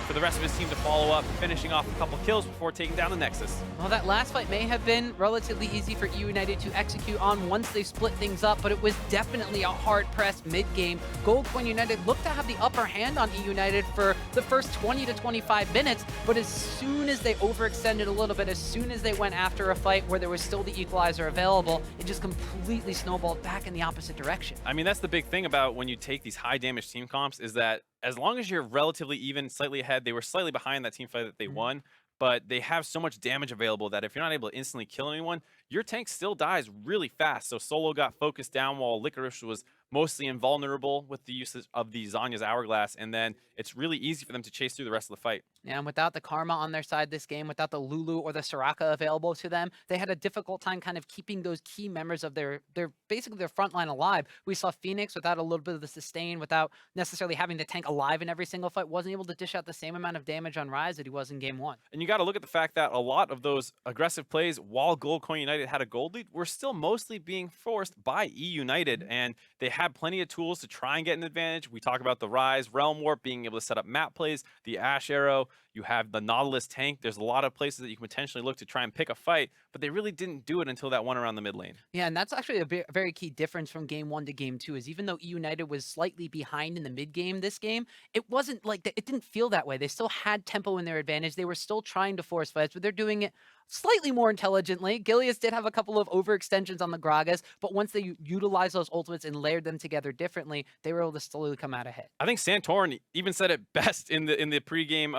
C: for the rest of his team to follow up, finishing off a couple kills before taking down the Nexus.
B: Well, that last fight may have been relatively easy for eUnited to execute on once they split things up, but it was definitely a hard-pressed mid-game. Goldcoin United looked to have the upper hand on eUnited for the first 20 to 25 minutes, but as soon as they overextended a little bit, as soon as they went after a fight where there was still the equalizer available, it just completely snowballed back in the opposite direction.
C: I mean, that's the big thing about when you take these high damage team comps is that as long as you're relatively even, slightly ahead, they were slightly behind that team fight that they won, but they have so much damage available that if you're not able to instantly kill anyone, your tank still dies really fast. So Solo got focused down while Licorice was mostly invulnerable with the usage of the Zanya's Hourglass, and then it's really easy for them to chase through the rest of the fight.
B: Yeah, and without the Karma on their side this game, without the Lulu or the Soraka available to them, they had a difficult time kind of keeping those key members of their basically their front line alive. We saw Phoenix without a little bit of the sustain, without necessarily having the tank alive in every single fight, wasn't able to dish out the same amount of damage on Rise that he was in game 1.
C: And you got to look at the fact that a lot of those aggressive plays while Goldcoin United had a gold lead were still mostly being forced by eUnited, and they had plenty of tools to try and get an advantage. We talk about the Rise, Realm Warp, being able to set up map plays, the Ash Arrow, you have the Nautilus tank. There's a lot of places that you can potentially look to try and pick a fight, but they really didn't do it until that one around the mid lane.
B: Yeah, and that's actually a very key difference from game 1 to game 2 is even though eUnited was slightly behind in the mid game this game, it wasn't like it didn't feel that way. They still had tempo in their advantage. They were still trying to force fights, but they're doing it slightly more intelligently. Gilius did have a couple of overextensions on the Gragas, but once they utilized those ultimates and layered them together differently, they were able to slowly come out ahead.
C: I think Santorin even said it best in the pregame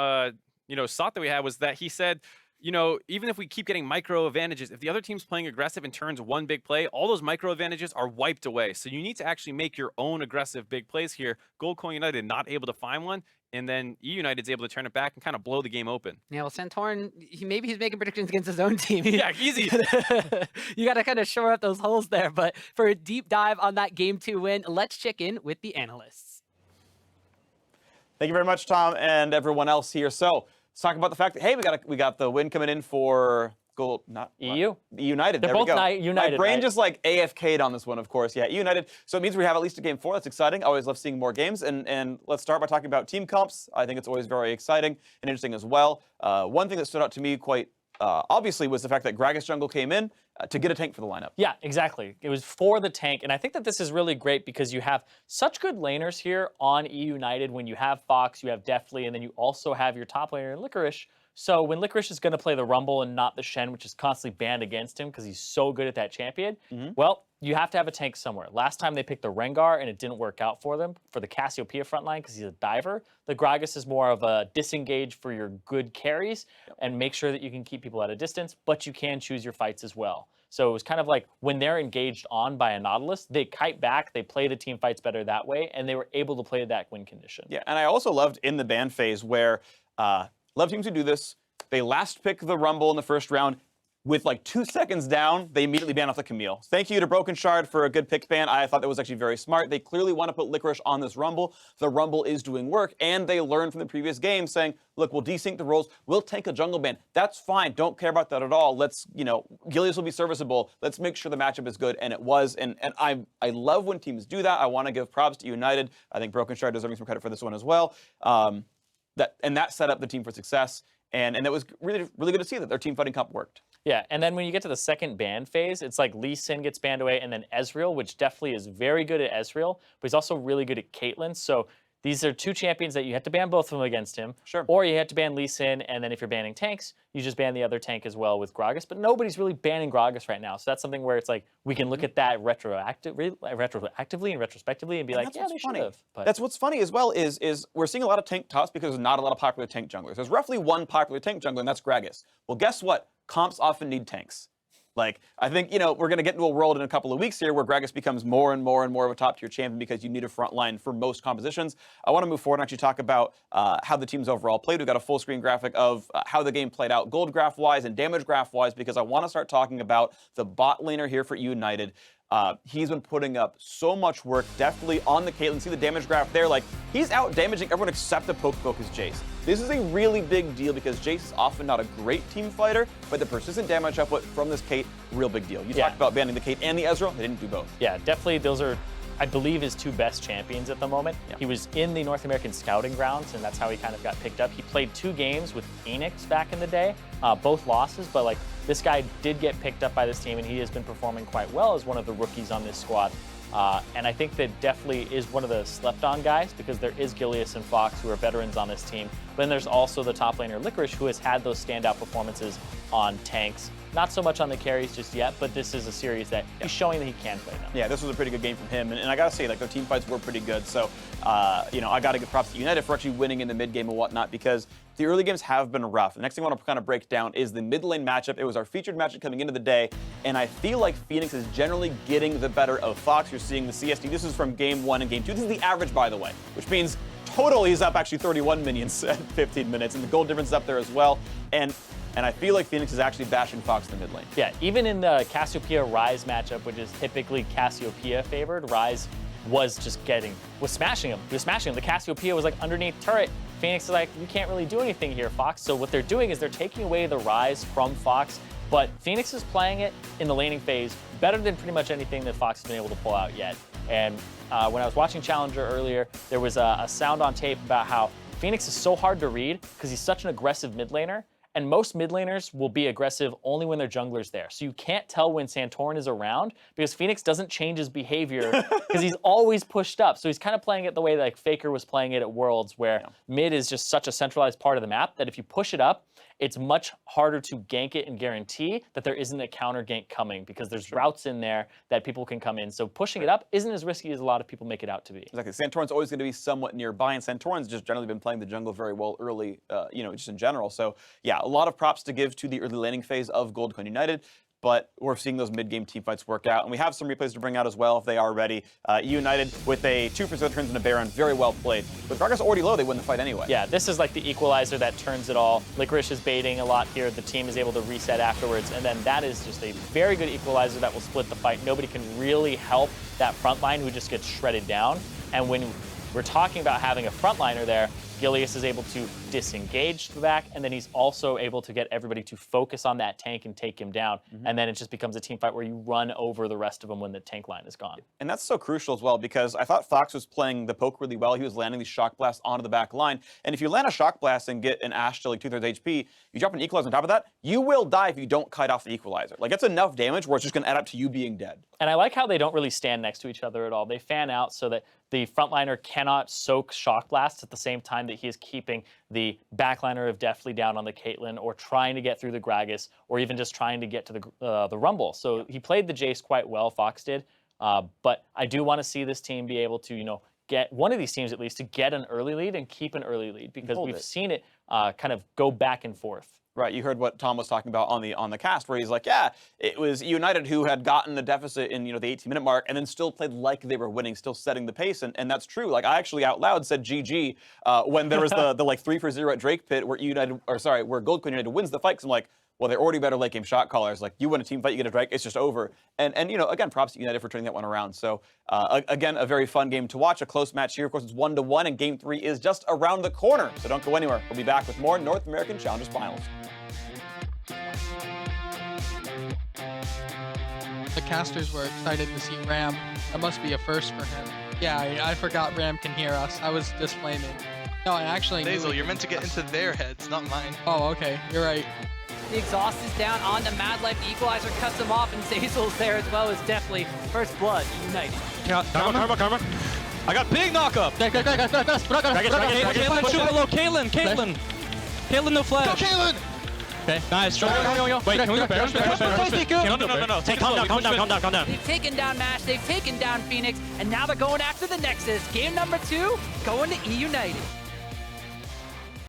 C: shot that we had, was that he said, even if we keep getting micro advantages, if the other team's playing aggressive and turns one big play, all those micro advantages are wiped away. So you need to actually make your own aggressive big plays here. Goldcoin United not able to find one, and then eUnited's able to turn it back and kind of blow the game open.
B: Yeah, well, Santorin, maybe he's making predictions against his own team.
C: Yeah, easy.
B: You got to kind of shore up those holes there. But for a deep dive on that game 2 win, let's check in with the analysts.
D: Thank you very much, Tom, and everyone else here. So let's talk about the fact that, hey, we got the win coming in for eUnited.
E: They're both United.
D: My brain
E: right?
D: just like AFK'd on this one, of course. Yeah, eUnited. So it means we have at least a game 4. That's exciting. I always love seeing more games. And let's start by talking about team comps. I think it's always very exciting and interesting as well. One thing that stood out to me quite obviously was the fact that Gragas Jungle came in to get a tank for the lineup.
E: Yeah, exactly. It was for the tank, and I think that this is really great because you have such good laners here on eUnited. When you have Fox, you have Deftly, and then you also have your top laner, Licorice. So when Licorice is going to play the Rumble and not the Shen, which is constantly banned against him because he's so good at that champion, well, you have to have a tank somewhere. Last time they picked the Rengar, and it didn't work out for them for the Cassiopeia frontline because he's a diver. The Gragas is more of a disengage for your good carries and make sure that you can keep people at a distance, but you can choose your fights as well. So it was kind of like when they're engaged on by a Nautilus, they kite back, they play the team fights better that way, and they were able to play that win condition.
D: Yeah, and I also loved in the ban phase where love teams who do this. They last pick the Rumble in the first round. With like 2 seconds down, they immediately ban off the Camille. Thank you to Broken Shard for a good pick ban. I thought that was actually very smart. They clearly want to put Licorice on this Rumble. The Rumble is doing work, and they learned from the previous game saying, look, we'll desync the roles. We'll take a jungle ban. That's fine. Don't care about that at all. Let's, Gilius will be serviceable. Let's make sure the matchup is good, and it was. And I love when teams do that. I want to give props to eUnited. I think Broken Shard deserving some credit for this one as well. That set up the team for success. And it was really, really good to see that their team fighting comp worked.
E: Yeah, and then when you get to the second ban phase, it's like Lee Sin gets banned away, and then Ezreal, which definitely is very good at Ezreal, but he's also really good at Caitlyn. So these are two champions that you have to ban both of them against him.
D: Sure.
E: Or you have to ban Lee Sin, and then if you're banning tanks, you just ban the other tank as well with Gragas. But nobody's really banning Gragas right now. So that's something where it's like we can look at that retroactively and retrospectively and be like, yeah, they should have. But
D: That's what's funny as well is we're seeing a lot of tank tops because there's not a lot of popular tank junglers. There's roughly one popular tank jungler, and that's Gragas. Well, guess what? Comps often need tanks. Like, I think, we're going to get into a world in a couple of weeks here where Gragas becomes more and more and more of a top-tier champion because you need a front line for most compositions. I want to move forward and actually talk about how the teams overall played. We've got a full-screen graphic of how the game played out gold graph-wise and damage graph-wise because I want to start talking about the bot laner here for eUnited. He's been putting up so much work, definitely on the Caitlyn. See the damage graph there? Like, he's out damaging everyone except the poke as Jace. This is a really big deal because Jace is often not a great team fighter, but the persistent damage output from this Kate, real big deal. You talked about banning the Kate and the Ezreal. They didn't do both.
E: Yeah, definitely those are, I believe, his two best champions at the moment. Yeah. He was in the North American Scouting Grounds, and that's how he kind of got picked up. He played 2 games with Phoenix back in the day, both losses, but like this guy did get picked up by this team, and he has been performing quite well as one of the rookies on this squad. And I think that definitely is one of the slept-on guys because there is Gilius and Fox who are veterans on this team. But then there's also the top laner Licorice who has had those standout performances on tanks. Not so much on the carries just yet, but this is a series that he's showing that he can play now.
D: Yeah, this was a pretty good game from him, and I gotta say, like, the team fights were pretty good. So, I gotta give props to United for actually winning in the mid game and whatnot because the early games have been rough. The next thing I want to kind of break down is the mid lane matchup. It was our featured matchup coming into the day, and I feel like Phoenix is generally getting the better of Fox. You're seeing the CSD. This is from game 1 and game 2. This is the average, by the way, which means total he's up actually 31 minions at 15 minutes, and the gold difference is up there as well. And I feel like Phoenix is actually bashing Fox in the mid lane.
E: Yeah, even in the Cassiopeia-Ryze matchup, which is typically Cassiopeia favored, Ryze was smashing him. He was smashing him. The Cassiopeia was like underneath turret. Phoenix is like, you can't really do anything here, Fox. So what they're doing is they're taking away the Ryze from Fox, but Phoenix is playing it in the laning phase better than pretty much anything that Fox has been able to pull out yet. And when I was watching Challenger earlier, there was a sound on tape about how Phoenix is so hard to read because he's such an aggressive mid laner. And most mid laners will be aggressive only when their jungler's there. So you can't tell when Santorin is around because Phoenix doesn't change his behavior because he's always pushed up. So he's kind of playing it the way like Faker was playing it at Worlds where mid is just such a centralized part of the map that if you push it up, it's much harder to gank it and guarantee that there isn't a counter gank coming because there's routes in there that people can come in. So pushing it up isn't as risky as a lot of people make it out to be.
D: Exactly. Santorin's always going to be somewhat nearby, and Santorin's just generally been playing the jungle very well early, just in general. So, yeah, a lot of props to give to the early laning phase of GoldCoin United. But we're seeing those mid-game teamfights work out. And we have some replays to bring out as well if they are ready. eUnited with a 2% turns and a Baron, very well played. With Gragas already low, they win the fight anyway.
E: Yeah, this is like the equalizer that turns it all. Licorice is baiting a lot here. The team is able to reset afterwards. And then that is just a very good equalizer that will split the fight. Nobody can really help that front line who just gets shredded down. And when we're talking about having a frontliner there, Gilius is able to disengage the back, and then he's also able to get everybody to focus on that tank and take him down. And then it just becomes a team fight where you run over the rest of them when the tank line is gone.
D: And that's so crucial as well because I thought Fox was playing the poke really well. He was landing these shock blasts onto the back line. And if you land a shock blast and get an Ashe to like 2/3 HP, you drop an equalizer on top of that, you will die if you don't kite off the equalizer. Like, it's enough damage where it's just going to add up to you being dead.
E: And I like how they don't really stand next to each other at all. They fan out so that the frontliner cannot soak shock blasts at the same time that he is keeping the backliner of Deathly down on the Caitlyn or trying to get through the Gragas or even just trying to get to the Rumble. So he played the Jace quite well, Fox did. But I do want to see this team be able to, get one of these teams at least to get an early lead and keep an early lead because we've seen it kind of go back and forth.
D: Right, you heard what Tom was talking about on the cast, where he's like, yeah, it was United who had gotten the deficit in the 18-minute mark, and then still played like they were winning, still setting the pace, and that's true. Like, I actually out loud said GG when there was the like 3-for-0 at Drake Pit where where GoldCoin United wins the fight. Because I'm like, well, they're already better late game shot callers. Like, you win a team fight, you get a Drake, it's just over. And again, props to United for turning that one around. So again, a very fun game to watch, a close match here. Of course, it's 1-1, and game 3 is just around the corner. So don't go anywhere. We'll be back with more North American Challengers Finals.
F: The casters were excited to see Ram. That must be a first for him. Yeah, I forgot Ram can hear us. I was just flaming. No, I actually
G: Dazel, you're meant to get into their heads, not mine.
F: Oh, okay. You're right.
B: The exhaust is down onto Mad Life. The equalizer cuts him off, and Zazel's there as well as Deathly. First blood, United.
H: Karma. I got big knockup. Shoot below Caitlyn. Caitlyn, no flash.
F: Go, Caitlyn!
H: Okay, nice. Wait, can we go Baron? No. Hey, calm down.
B: They've taken down Mash, they've taken down Phoenix, and now they're going after the Nexus. Game number 2, going to eUnited.